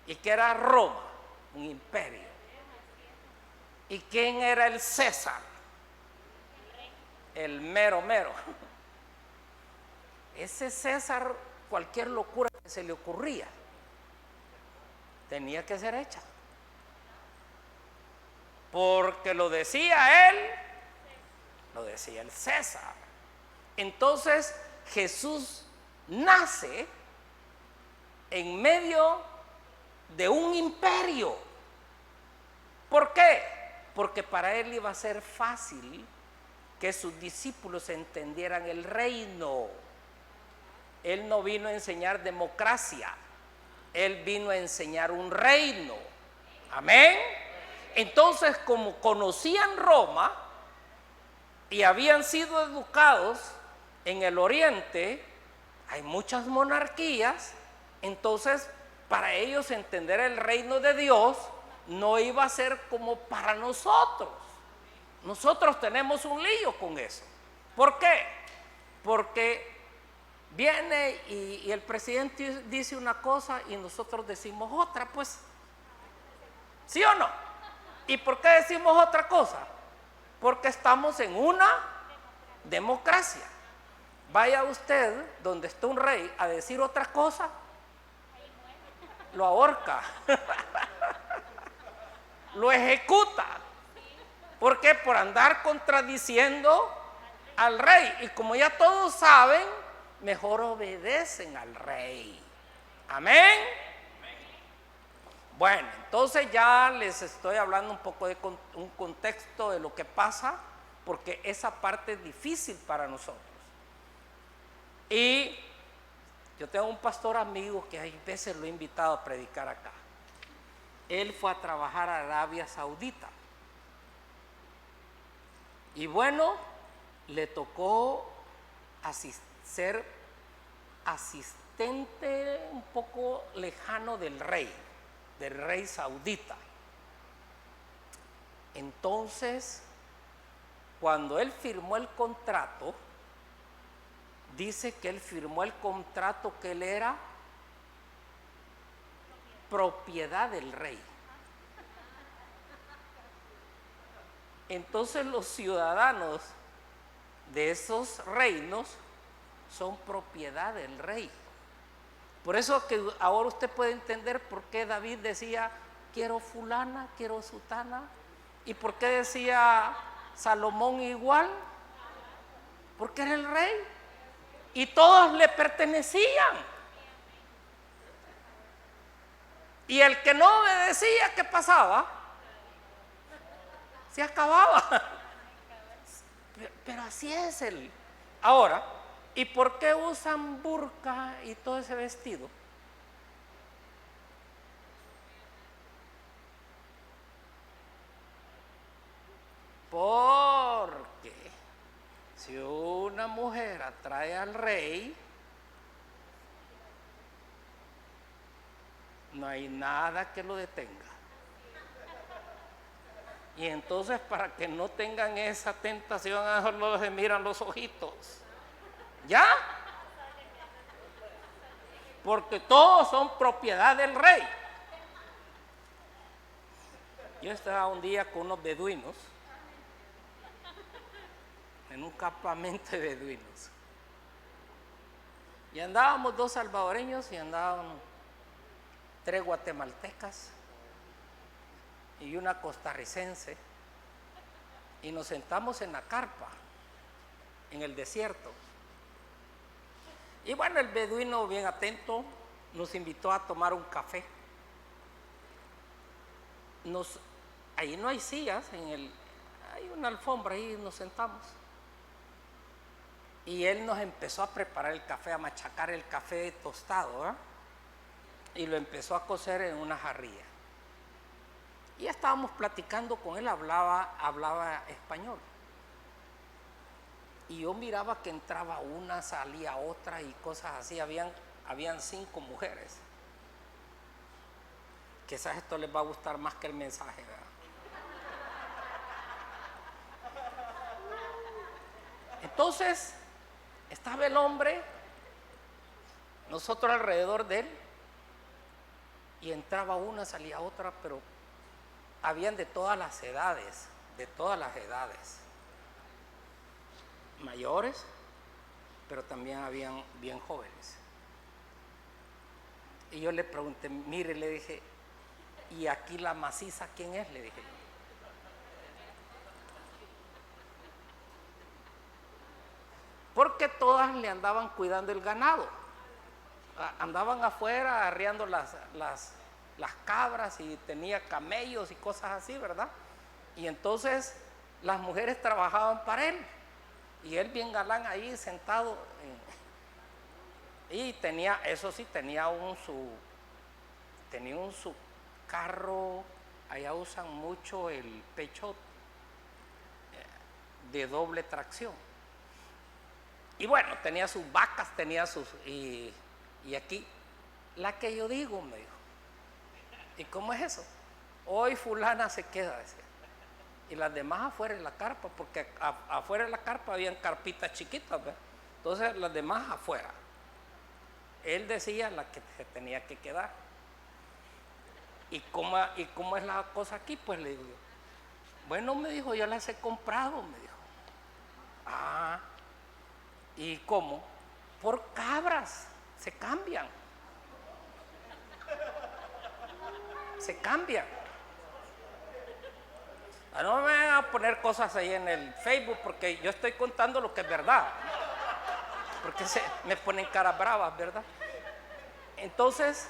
¿Y qué era Roma? Un imperio. ¿Y quién era el César? El mero mero. Ese César, cualquier locura que se le ocurría, tenía que ser hecha. Porque lo decía él, lo decía el César. Entonces Jesús nace en medio de un imperio. ¿Por qué? Porque para él iba a ser fácil que sus discípulos entendieran el reino. Él no vino a enseñar democracia, él vino a enseñar un reino. Amén. Entonces, como conocían Roma y habían sido educados en el Oriente, hay muchas monarquías. Entonces, para ellos entender el reino de Dios no iba a ser como para nosotros. Nosotros tenemos un lío con eso. ¿Por qué? Porque viene y el presidente dice una cosa y nosotros decimos otra, pues. ¿Sí o no? ¿Y por qué decimos otra cosa? Porque estamos en una democracia. Vaya usted donde está un rey a decir otra cosa, lo ahorca, lo ejecuta. ¿Por qué? Por andar contradiciendo al rey. Y como ya todos saben, mejor obedecen al rey. Amén. Bueno, entonces ya les estoy hablando un poco de un contexto de lo que pasa, porque esa parte es difícil para nosotros. Y yo tengo un pastor amigo que hay veces lo he invitado a predicar acá. Él fue a trabajar a Arabia Saudita. Y bueno, le tocó ser asistente un poco lejano del rey saudita. Entonces, cuando él firmó el contrato, dice que él firmó el contrato que él era propiedad del rey. Entonces los ciudadanos de esos reinos son propiedad del rey. Por eso que ahora usted puede entender por qué David decía, quiero fulana, quiero sutana. ¿Y por qué decía Salomón igual? Porque era el rey. Y todos le pertenecían. Y el que no obedecía, ¿qué pasaba? Se acababa. Pero así es el. Ahora, ¿y por qué usan burka y todo ese vestido? Porque si una mujer atrae al rey, no hay nada que lo detenga. Y entonces, para que no tengan esa tentación, a mejor se miran los ojitos. ¿Ya? Porque todos son propiedad del rey. Yo estaba un día con unos beduinos, en un campamento de beduinos. Y andábamos 2 salvadoreños y andábamos 3 guatemaltecas y una costarricense. Y nos sentamos en la carpa, en el desierto. Y bueno, el beduino, bien atento, nos invitó a tomar un café. Ahí no hay sillas, hay una alfombra, ahí nos sentamos. Y él nos empezó a preparar el café, a machacar el café tostado, ¿verdad? Y lo empezó a cocer en una jarrilla. Y ya estábamos platicando con él, hablaba español. Y yo miraba que entraba una, salía otra y cosas así. Habían 5 mujeres. Quizás esto les va a gustar más que el mensaje, ¿verdad? Entonces, estaba el hombre, nosotros alrededor de él, y entraba una, salía otra, pero habían de todas las edades, mayores, pero también habían bien jóvenes. Y yo le pregunté, mire, le dije, ¿y aquí la maciza quién es? Le dije yo. Porque todas le andaban cuidando el ganado. Andaban afuera arriando las cabras y tenía camellos y cosas así, ¿verdad? Y entonces las mujeres trabajaban para él. Y él bien galán ahí sentado. Y tenía, eso sí, tenía un su carro. Allá usan mucho el Peugeot de doble tracción. Y bueno, tenía sus vacas, tenía sus... Y aquí, la que yo digo, me dijo. ¿Y cómo es eso? Hoy fulana se queda, decía. Y las demás afuera en la carpa, porque afuera de la carpa habían carpitas chiquitas, ¿verdad? Entonces las demás afuera. Él decía la que se tenía que quedar. ¿Y cómo es la cosa aquí? Pues le digo yo. Bueno, me dijo, yo las he comprado, me dijo. Ah, ¿y cómo? Por cabras, se cambian. Se cambian. No me van a poner cosas ahí en el Facebook porque yo estoy contando lo que es verdad. Porque me ponen caras bravas, ¿verdad? Entonces,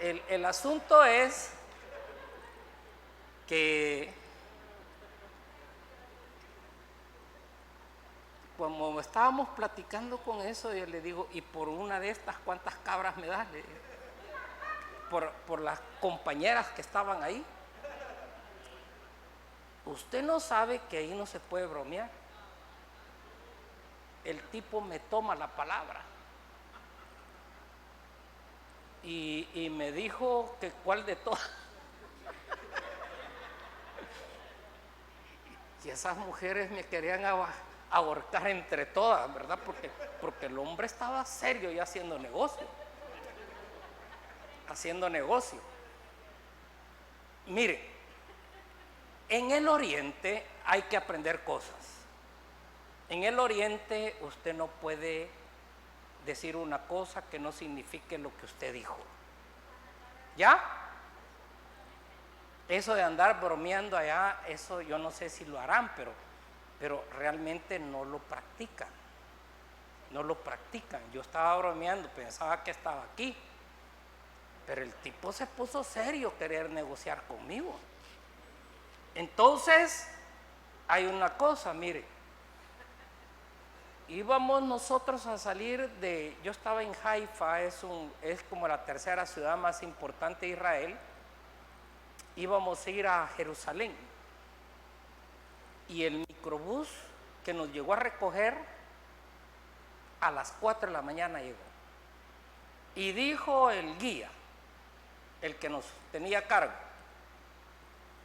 el asunto es que como estábamos platicando con eso, yo le digo, ¿y por una de estas cuántas cabras me das? Le digo, por las compañeras que estaban ahí. Usted no sabe que ahí no se puede bromear. El tipo me toma la palabra y me dijo que cuál de todas. Y esas mujeres me querían ahorcar entre todas, ¿verdad? Porque el hombre estaba serio y haciendo negocio. Mire, en el Oriente hay que aprender cosas. En el Oriente usted no puede decir una cosa que no signifique lo que usted dijo. ¿Ya? Eso de andar bromeando allá, eso yo no sé si lo harán, pero realmente no lo practican. Yo estaba bromeando, pensaba que estaba aquí. Pero el tipo se puso serio querer negociar conmigo. Entonces, hay una cosa, mire. Íbamos nosotros a salir yo estaba en Haifa, es como la tercera ciudad más importante de Israel. Íbamos a ir a Jerusalén. Y el microbús que nos llegó a recoger a las 4 de la mañana llegó. Y dijo el guía, el que nos tenía a cargo,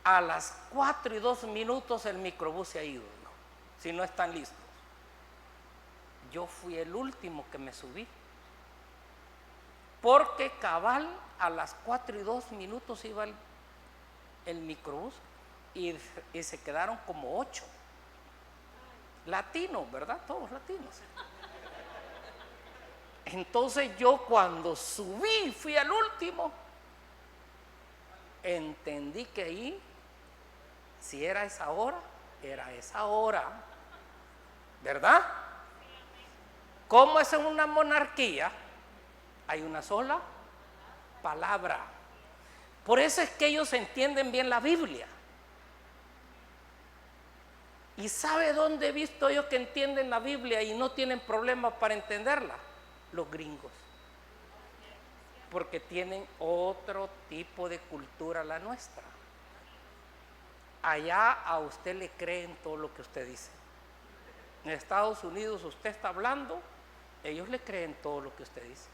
a las 4:02 el microbús se ha ido, dijo, si no están listos. Yo fui el último que me subí, porque cabal a las 4:02 iba el microbús y se quedaron como 8 latinos, ¿verdad? Todos latinos. Entonces yo cuando subí, fui al último, entendí que ahí, si era esa hora, ¿verdad? Como es en una monarquía, hay una sola palabra. Por eso es que ellos entienden bien la Biblia. ¿Y sabe dónde he visto yo que entienden la Biblia y no tienen problema para entenderla? Los gringos. Porque tienen otro tipo de cultura a la nuestra. Allá a usted le creen todo lo que usted dice. En Estados Unidos usted está hablando, ellos le creen todo lo que usted dice.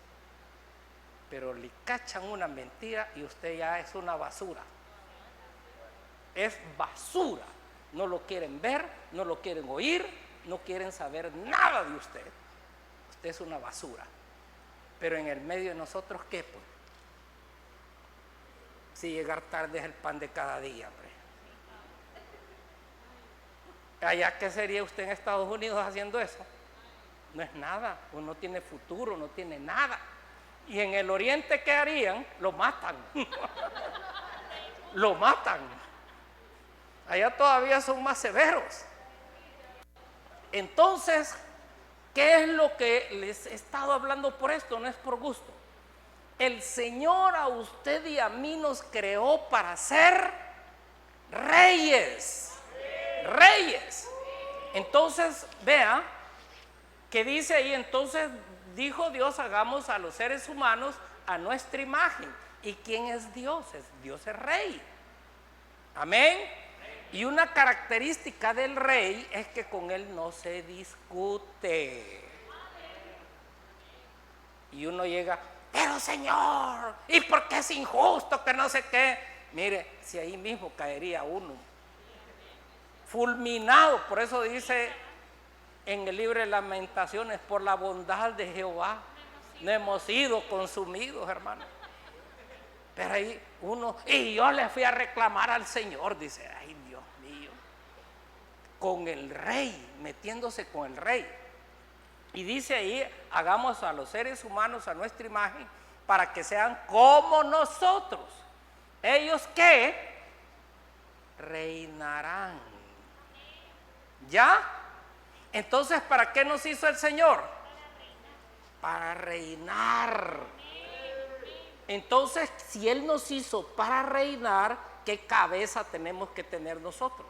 Pero le cachan una mentira y usted ya es una basura. Es basura. No lo quieren ver, no lo quieren oír, no quieren saber nada de usted. Usted es una basura. Pero en el medio de nosotros, ¿qué pues? Si llegar tarde es el pan de cada día, hombre. Allá, ¿qué sería usted en Estados Unidos haciendo eso? No es nada, uno tiene futuro, no tiene nada. Y en el oriente, ¿qué harían? Lo matan. Lo matan. Allá todavía son más severos. Entonces, ¿qué es lo que les he estado hablando por esto? No es por gusto. El Señor a usted y a mí nos creó para ser reyes. Reyes. Entonces, vea que dice ahí, entonces dijo Dios, hagamos a los seres humanos a nuestra imagen. ¿Y quién es Dios? Dios es rey. Amén. Y una característica del rey es que con él no se discute. Y uno llega, pero Señor, ¿y por qué es injusto que no sé qué? Mire, si ahí mismo caería uno fulminado. Por eso dice en el libro de Lamentaciones, por la bondad de Jehová no hemos sido consumidos, hermano. Pero ahí uno, y yo le fui a reclamar al Señor, dice, ay Dios mío, con el rey, metiéndose con el rey. Y dice ahí, hagamos a los seres humanos a nuestra imagen para que sean como nosotros. Ellos que reinarán. ¿Ya? Entonces, ¿para qué nos hizo el Señor? Para reinar. Entonces, si Él nos hizo para reinar, ¿qué cabeza tenemos que tener nosotros?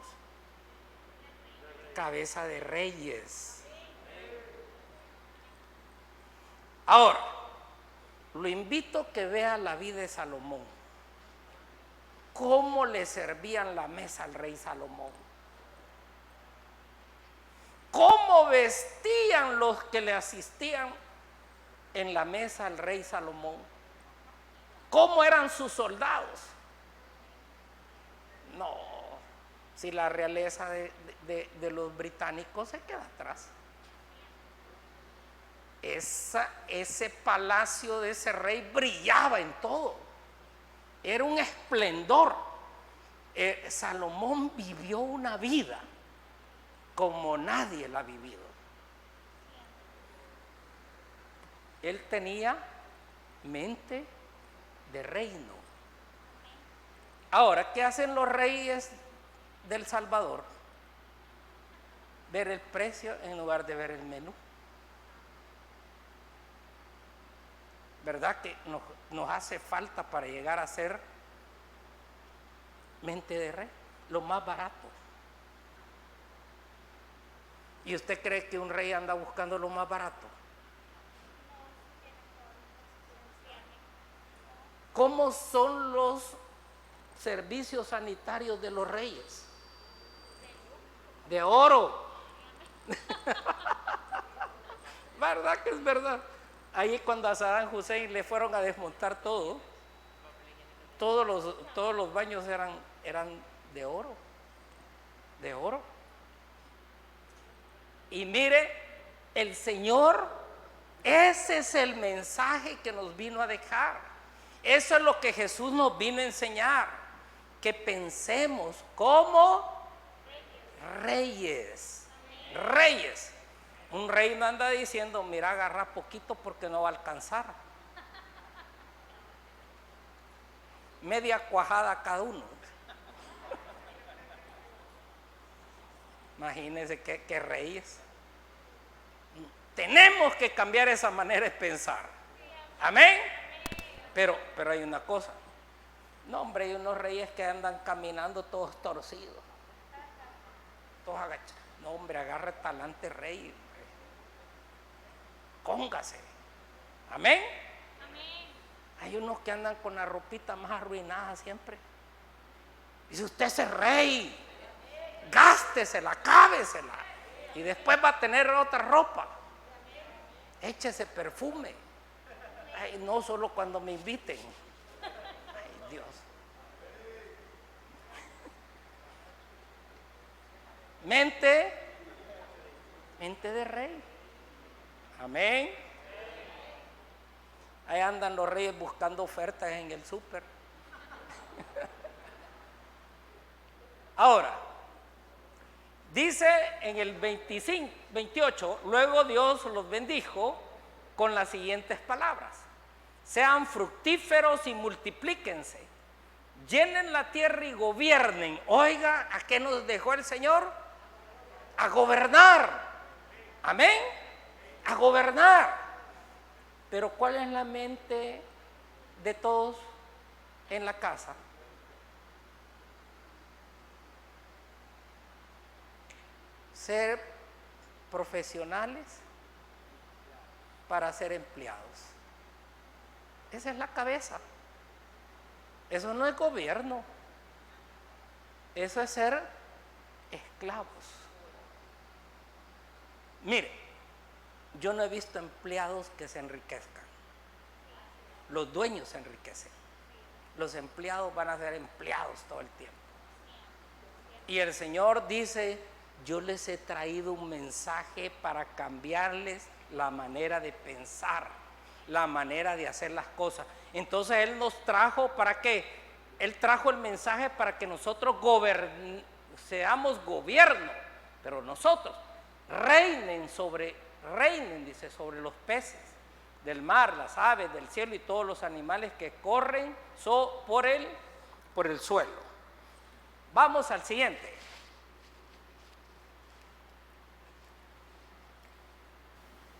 Cabeza de reyes. Ahora, lo invito a que vea la vida de Salomón. ¿Cómo le servían la mesa al rey Salomón? ¿Cómo vestían los que le asistían en la mesa al rey Salomón? ¿Cómo eran sus soldados? No, si la realeza de los británicos se queda atrás. Ese palacio de ese rey brillaba en todo. Era un esplendor. Salomón vivió una vida como nadie la ha vivido. Él tenía mente de reino. Ahora, ¿qué hacen los reyes del Salvador? Ver el precio en lugar de ver el menú. ¿verdad? Que nos hace falta para llegar a ser mente de rey, lo más barato. ¿Y usted cree que un rey anda buscando lo más barato? ¿Cómo son los servicios sanitarios de los reyes? De oro. ¿Verdad que es verdad? Ahí cuando a Saddam Hussein le fueron a desmontar todo, todos los baños eran de oro. De oro. Y mire, el Señor, ese es el mensaje que nos vino a dejar. Eso es lo que Jesús nos vino a enseñar, que pensemos como reyes. Reyes. Un rey no anda diciendo, mira, agarra poquito porque no va a alcanzar. Media cuajada cada uno. Imagínense qué reyes. Tenemos que cambiar esa manera de pensar. Amén. Pero hay una cosa. No, hombre, hay unos reyes que andan caminando todos torcidos, todos agachados. No, hombre, agarre talante rey, hombre. Póngase. Amén. Amén. Hay unos que andan con la ropita más arruinada siempre. Dice, usted es rey, gástesela, cábesela, y después va a tener otra ropa. Échese perfume. Ay, no solo cuando me inviten. Ay, Dios. Mente de rey. Amén. Ahí andan los reyes buscando ofertas en el súper. Ahora, dice en el 28, luego Dios los bendijo con las siguientes palabras: sean fructíferos y multiplíquense, llenen la tierra y gobiernen. Oiga, ¿a qué nos dejó el Señor? A gobernar. Amén. A gobernar. Pero ¿cuál es la mente de todos en la casa? Ser profesionales para ser empleados. Esa es la cabeza. Eso no es gobierno. Eso es ser esclavos. Mire, yo no he visto empleados que se enriquezcan. Los dueños se enriquecen. Los empleados van a ser empleados todo el tiempo. Y el Señor dice, yo les he traído un mensaje para cambiarles la manera de pensar, la manera de hacer las cosas. Entonces Él nos trajo, ¿para qué? Él trajo el mensaje para que nosotros seamos gobierno, pero nosotros reinen, dice, sobre los peces del mar, las aves del cielo y todos los animales que corren por el suelo. Vamos al siguiente.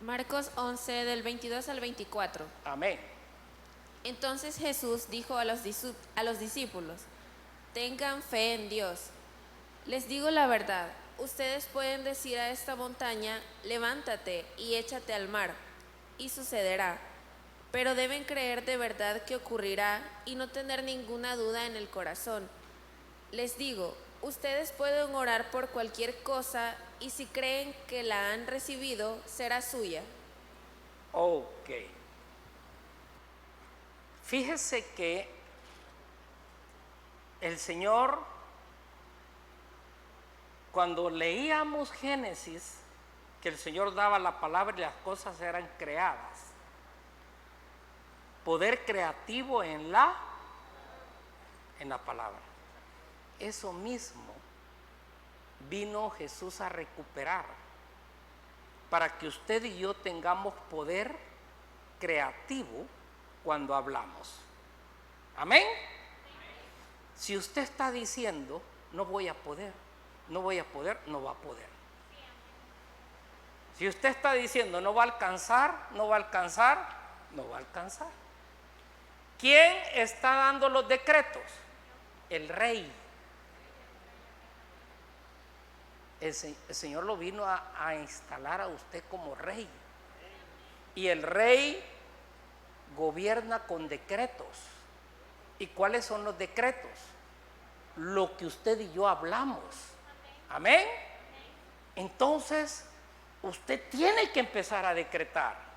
Marcos 11, del 22 al 24. Amén. Entonces Jesús dijo a los discípulos, tengan fe en Dios. Les digo la verdad, ustedes pueden decir a esta montaña, levántate y échate al mar, y sucederá. Pero deben creer de verdad que ocurrirá y no tener ninguna duda en el corazón. Les digo, ustedes pueden orar por cualquier cosa y si creen que la han recibido, será suya. Ok. Fíjese que el Señor, cuando leíamos Génesis, que el Señor daba la palabra y las cosas eran creadas. Poder creativo en la palabra. Eso mismo vino Jesús a recuperar para que usted y yo tengamos poder creativo cuando hablamos. Amén. Si usted está diciendo no voy a poder, no va a poder. Si usted está diciendo no va a alcanzar, No va a alcanzar. ¿Quién está dando los decretos? El rey. El Señor lo vino a instalar a usted como rey. Y el rey gobierna con decretos. ¿Y cuáles son los decretos? Lo que usted y yo hablamos. Amén. Entonces, usted tiene que empezar a decretar.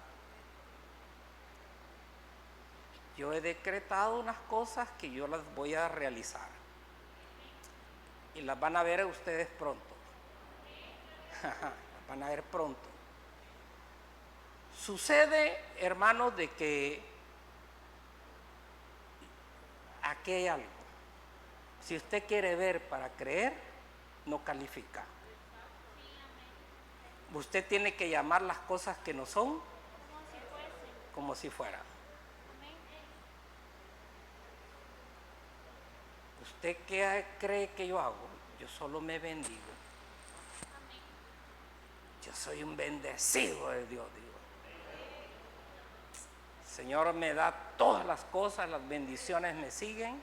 Yo he decretado unas cosas que yo las voy a realizar. Y las van a ver ustedes pronto. Las van a ver pronto. Sucede, hermanos, de que aquí hay algo. Si usted quiere ver para creer, no califica. Usted tiene que llamar las cosas que no son como si fueran. ¿Usted qué cree que yo hago? Yo solo me bendigo. Yo soy un bendecido de Dios, digo. El Señor me da todas las cosas, las bendiciones me siguen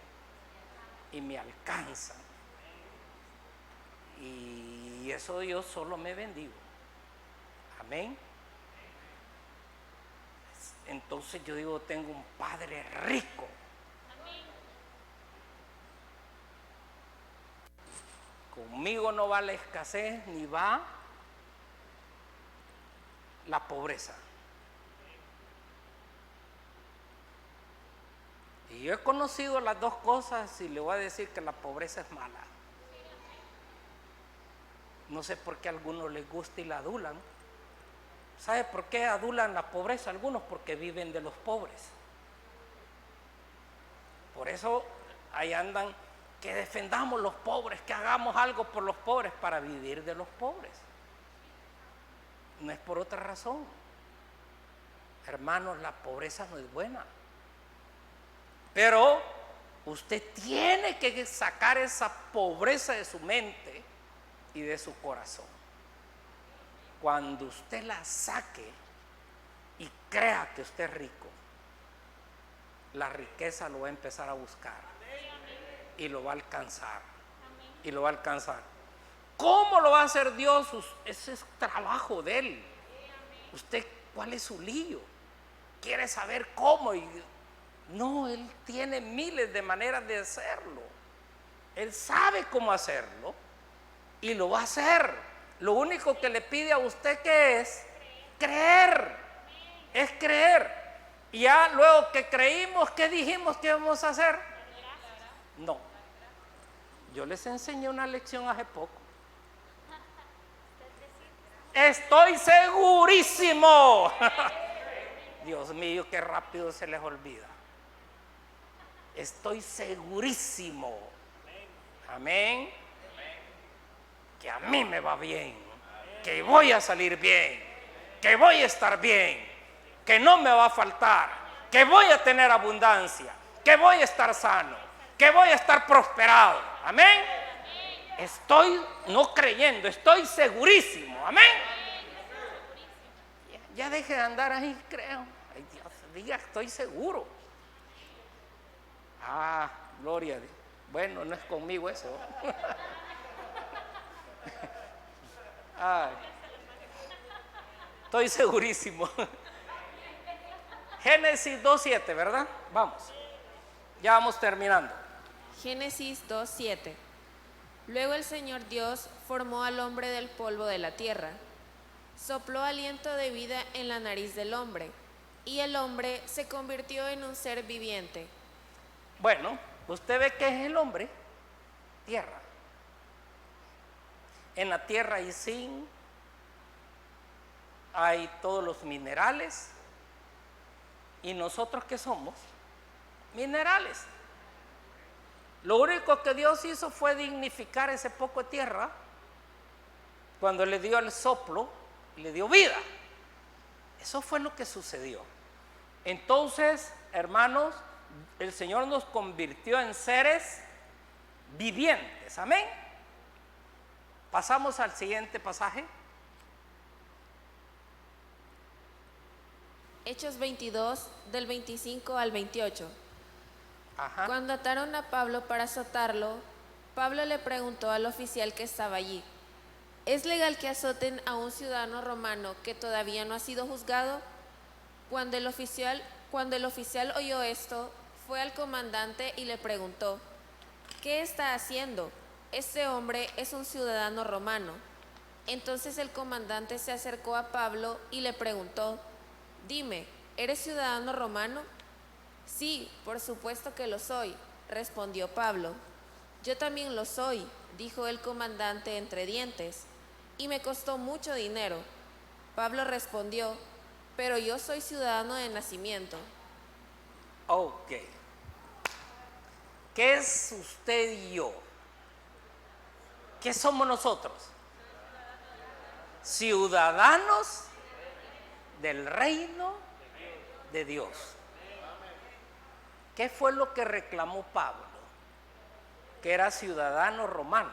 y me alcanzan. Y eso yo solo me bendigo. Amén. Entonces yo digo, tengo un Padre rico. Conmigo no va la escasez ni va la pobreza. Y yo he conocido las dos cosas y le voy a decir que la pobreza es mala. No sé por qué a algunos les gusta y la adulan. ¿Sabe por qué adulan la pobreza algunos? Porque viven de los pobres. Por eso ahí andan, que defendamos los pobres, que hagamos algo por los pobres para vivir de los pobres. No es por otra razón. Hermanos, la pobreza no es buena. Pero usted tiene que sacar esa pobreza de su mente y de su corazón. Cuando usted la saque y crea que usted es rico, la riqueza lo va a empezar a buscar y lo va a alcanzar. Y lo va a alcanzar. ¿Cómo lo va a hacer Dios? Ese es trabajo de Él. ¿Usted cuál es su lío? ¿Quiere saber cómo? No, Él tiene miles de maneras de hacerlo. Él sabe cómo hacerlo y lo va a hacer. Lo único que le pide a usted que es creer. Es creer. Y ya luego que creímos, ¿qué dijimos que íbamos a hacer? No. Yo les enseñé una lección hace poco. Estoy segurísimo. Dios mío, qué rápido se les olvida. Estoy segurísimo. Amén. Que a mí me va bien. Que voy a salir bien. Que voy a estar bien. Que no me va a faltar. Que voy a tener abundancia. Que voy a estar sano. Que voy a estar prosperado. Amén. Estoy no creyendo, estoy segurísimo. Amén. Ya deje de andar ahí, creo. Ay, Dios, diga, estoy seguro. Ah, gloria a Dios. Bueno, no es conmigo eso. Ay, estoy segurísimo. Génesis 2:7, ¿verdad? Vamos. Ya vamos terminando. Génesis 2:7. Luego el Señor Dios formó al hombre del polvo de la tierra, sopló aliento de vida en la nariz del hombre, y el hombre se convirtió en un ser viviente. Bueno, usted ve que es el hombre, tierra. En la tierra hay zinc, hay todos los minerales, y nosotros ¿qué somos? Minerales. Lo único que Dios hizo fue dignificar ese poco de tierra cuando le dio el soplo, le dio vida. Eso fue lo que sucedió. Entonces, hermanos, el Señor nos convirtió en seres vivientes. Amén. Pasamos al siguiente pasaje. Hechos 22, del 25 al 28. Ajá. Cuando ataron a Pablo para azotarlo, Pablo le preguntó al oficial que estaba allí: ¿es legal que azoten a un ciudadano romano que todavía no ha sido juzgado? Cuando el oficial oyó esto, fue al comandante y le preguntó: ¿qué está haciendo? Este hombre es un ciudadano romano. Entonces el comandante se acercó a Pablo y le preguntó: dime, ¿eres ciudadano romano? Sí, por supuesto que lo soy, respondió Pablo. Yo también lo soy, dijo el comandante entre dientes, y me costó mucho dinero. Pablo respondió: pero yo soy ciudadano de nacimiento. Ok. ¿Qué es usted y yo? ¿Qué somos nosotros? Ciudadanos del reino de Dios. ¿Qué fue lo que reclamó Pablo? Que era ciudadano romano,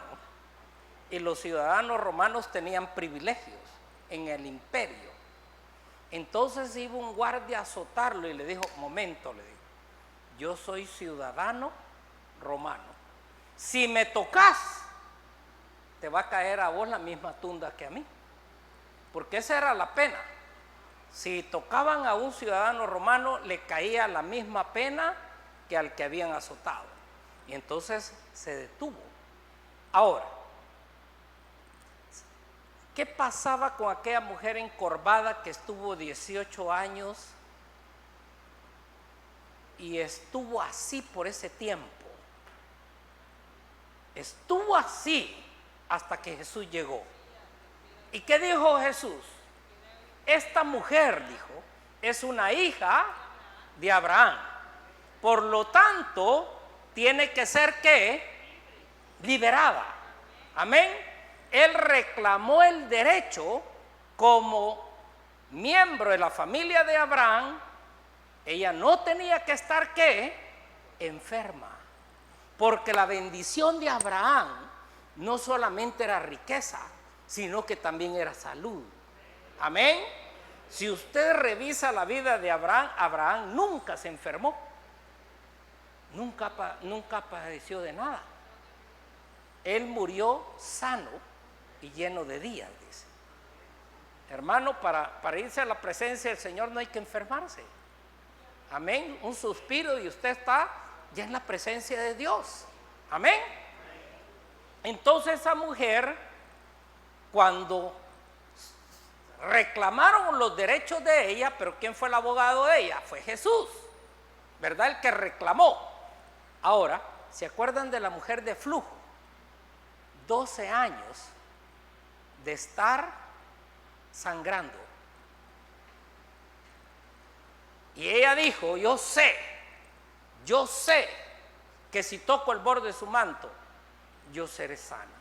y los ciudadanos romanos tenían privilegios en el imperio. Entonces iba un guardia a azotarlo y le dijo: momento, le dijo, yo soy ciudadano romano, si me tocas te va a caer a vos la misma tunda que a mí, porque esa era la pena. Si tocaban a un ciudadano romano, le caía la misma pena que al que habían azotado. Y entonces se detuvo. Ahora, ¿qué pasaba con aquella mujer encorvada que estuvo 18 años y estuvo así por ese tiempo? Estuvo así hasta que Jesús llegó. ¿Y qué dijo Jesús? Esta mujer, dijo, es una hija de Abraham. Por lo tanto, tiene que ser, ¿qué? Liberada. Amén. Él reclamó el derecho como miembro de la familia de Abraham. Ella no tenía que estar, ¿qué? Enferma. Porque la bendición de Abraham no solamente era riqueza, sino que también era salud. Amén. Si usted revisa la vida de Abraham, Abraham nunca se enfermó. Nunca padeció de nada. Él murió sano y lleno de días, dice. Hermano, para irse a la presencia del Señor no hay que enfermarse. Amén. Un suspiro y usted está ya en la presencia de Dios. Amén. Entonces esa mujer, cuando reclamaron los derechos de ella, pero ¿quién fue el abogado de ella? Fue Jesús, ¿verdad? El que reclamó. Ahora, ¿se acuerdan de la mujer de flujo? 12 años de estar sangrando. Y ella dijo: yo sé que si toco el borde de su manto, yo seré sana.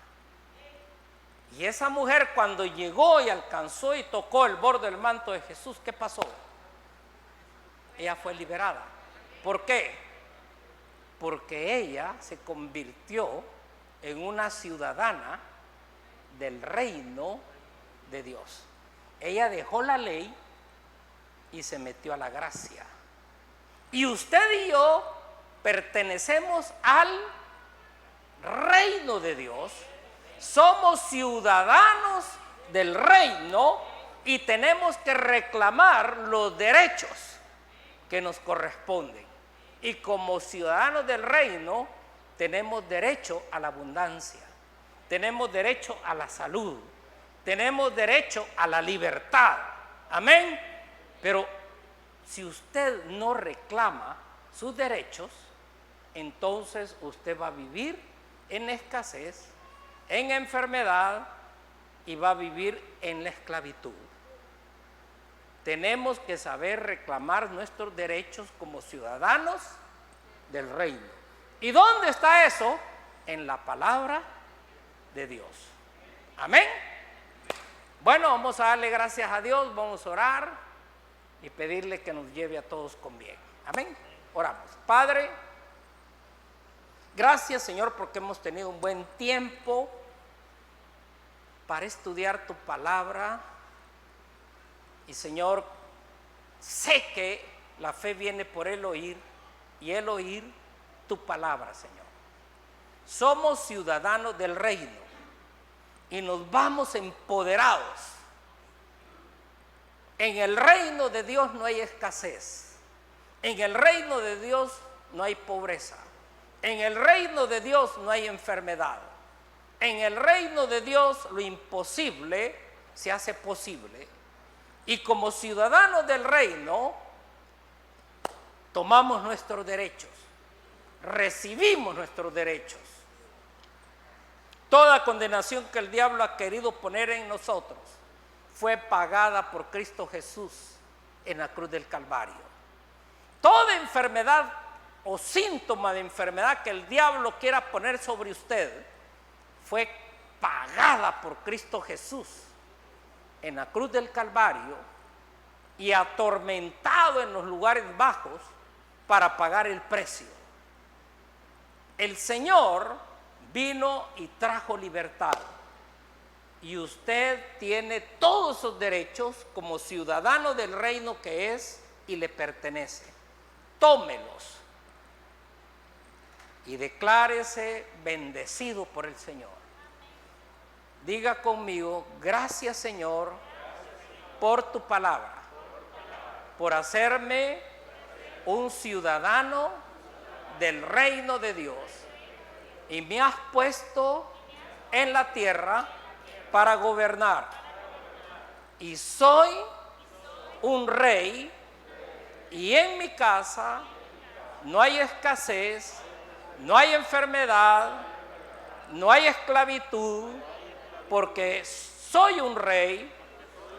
Y esa mujer, cuando llegó y alcanzó y tocó el borde del manto de Jesús, ¿qué pasó? Ella fue liberada. ¿Por qué? Porque ella se convirtió en una ciudadana del reino de Dios. Ella dejó la ley y se metió a la gracia. Y usted y yo pertenecemos al reino de Dios. Somos ciudadanos del reino y tenemos que reclamar los derechos que nos corresponden. Y como ciudadanos del reino tenemos derecho a la abundancia, tenemos derecho a la salud, tenemos derecho a la libertad. Amén. Pero si usted no reclama sus derechos, entonces usted va a vivir en escasez, en enfermedad y va a vivir en la esclavitud. Tenemos que saber reclamar nuestros derechos como ciudadanos del reino. ¿Y dónde está eso? En la palabra de Dios. Amén. Bueno, vamos a darle gracias a Dios, vamos a orar y pedirle que nos lleve a todos con bien. Amén. Oramos. Padre, gracias, Señor, porque hemos tenido un buen tiempo para estudiar tu palabra. Y, Señor, sé que la fe viene por el oír y el oír tu palabra, Señor. Somos ciudadanos del reino y nos vamos empoderados. En el reino de Dios no hay escasez. En el reino de Dios no hay pobreza. En el reino de Dios no hay enfermedad. En el reino de Dios lo imposible se hace posible. Y como ciudadanos del reino, tomamos nuestros derechos, recibimos nuestros derechos. Toda condenación que el diablo ha querido poner en nosotros fue pagada por Cristo Jesús en la cruz del Calvario. Toda enfermedad o síntoma de enfermedad que el diablo quiera poner sobre usted fue pagada por Cristo Jesús en la cruz del Calvario y atormentado en los lugares bajos para pagar el precio. El Señor vino y trajo libertad. Y usted tiene todos sus derechos como ciudadano del reino que es y le pertenece. Tómelos y declárese bendecido por el Señor. Diga conmigo: gracias, Señor, por tu palabra, por hacerme un ciudadano del reino de Dios, y me has puesto en la tierra para gobernar, y soy un rey, y en mi casa no hay escasez, no hay enfermedad, no hay esclavitud, porque soy un rey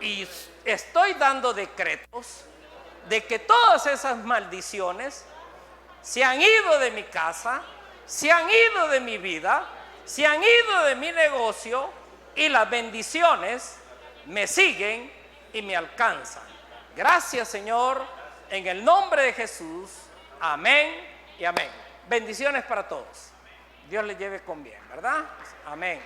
y estoy dando decretos de que todas esas maldiciones se han ido de mi casa, se han ido de mi vida, se han ido de mi negocio, y las bendiciones me siguen y me alcanzan. Gracias, Señor, en el nombre de Jesús. Amén y amén. Bendiciones para todos. Dios les lleve con bien, ¿verdad? Amén.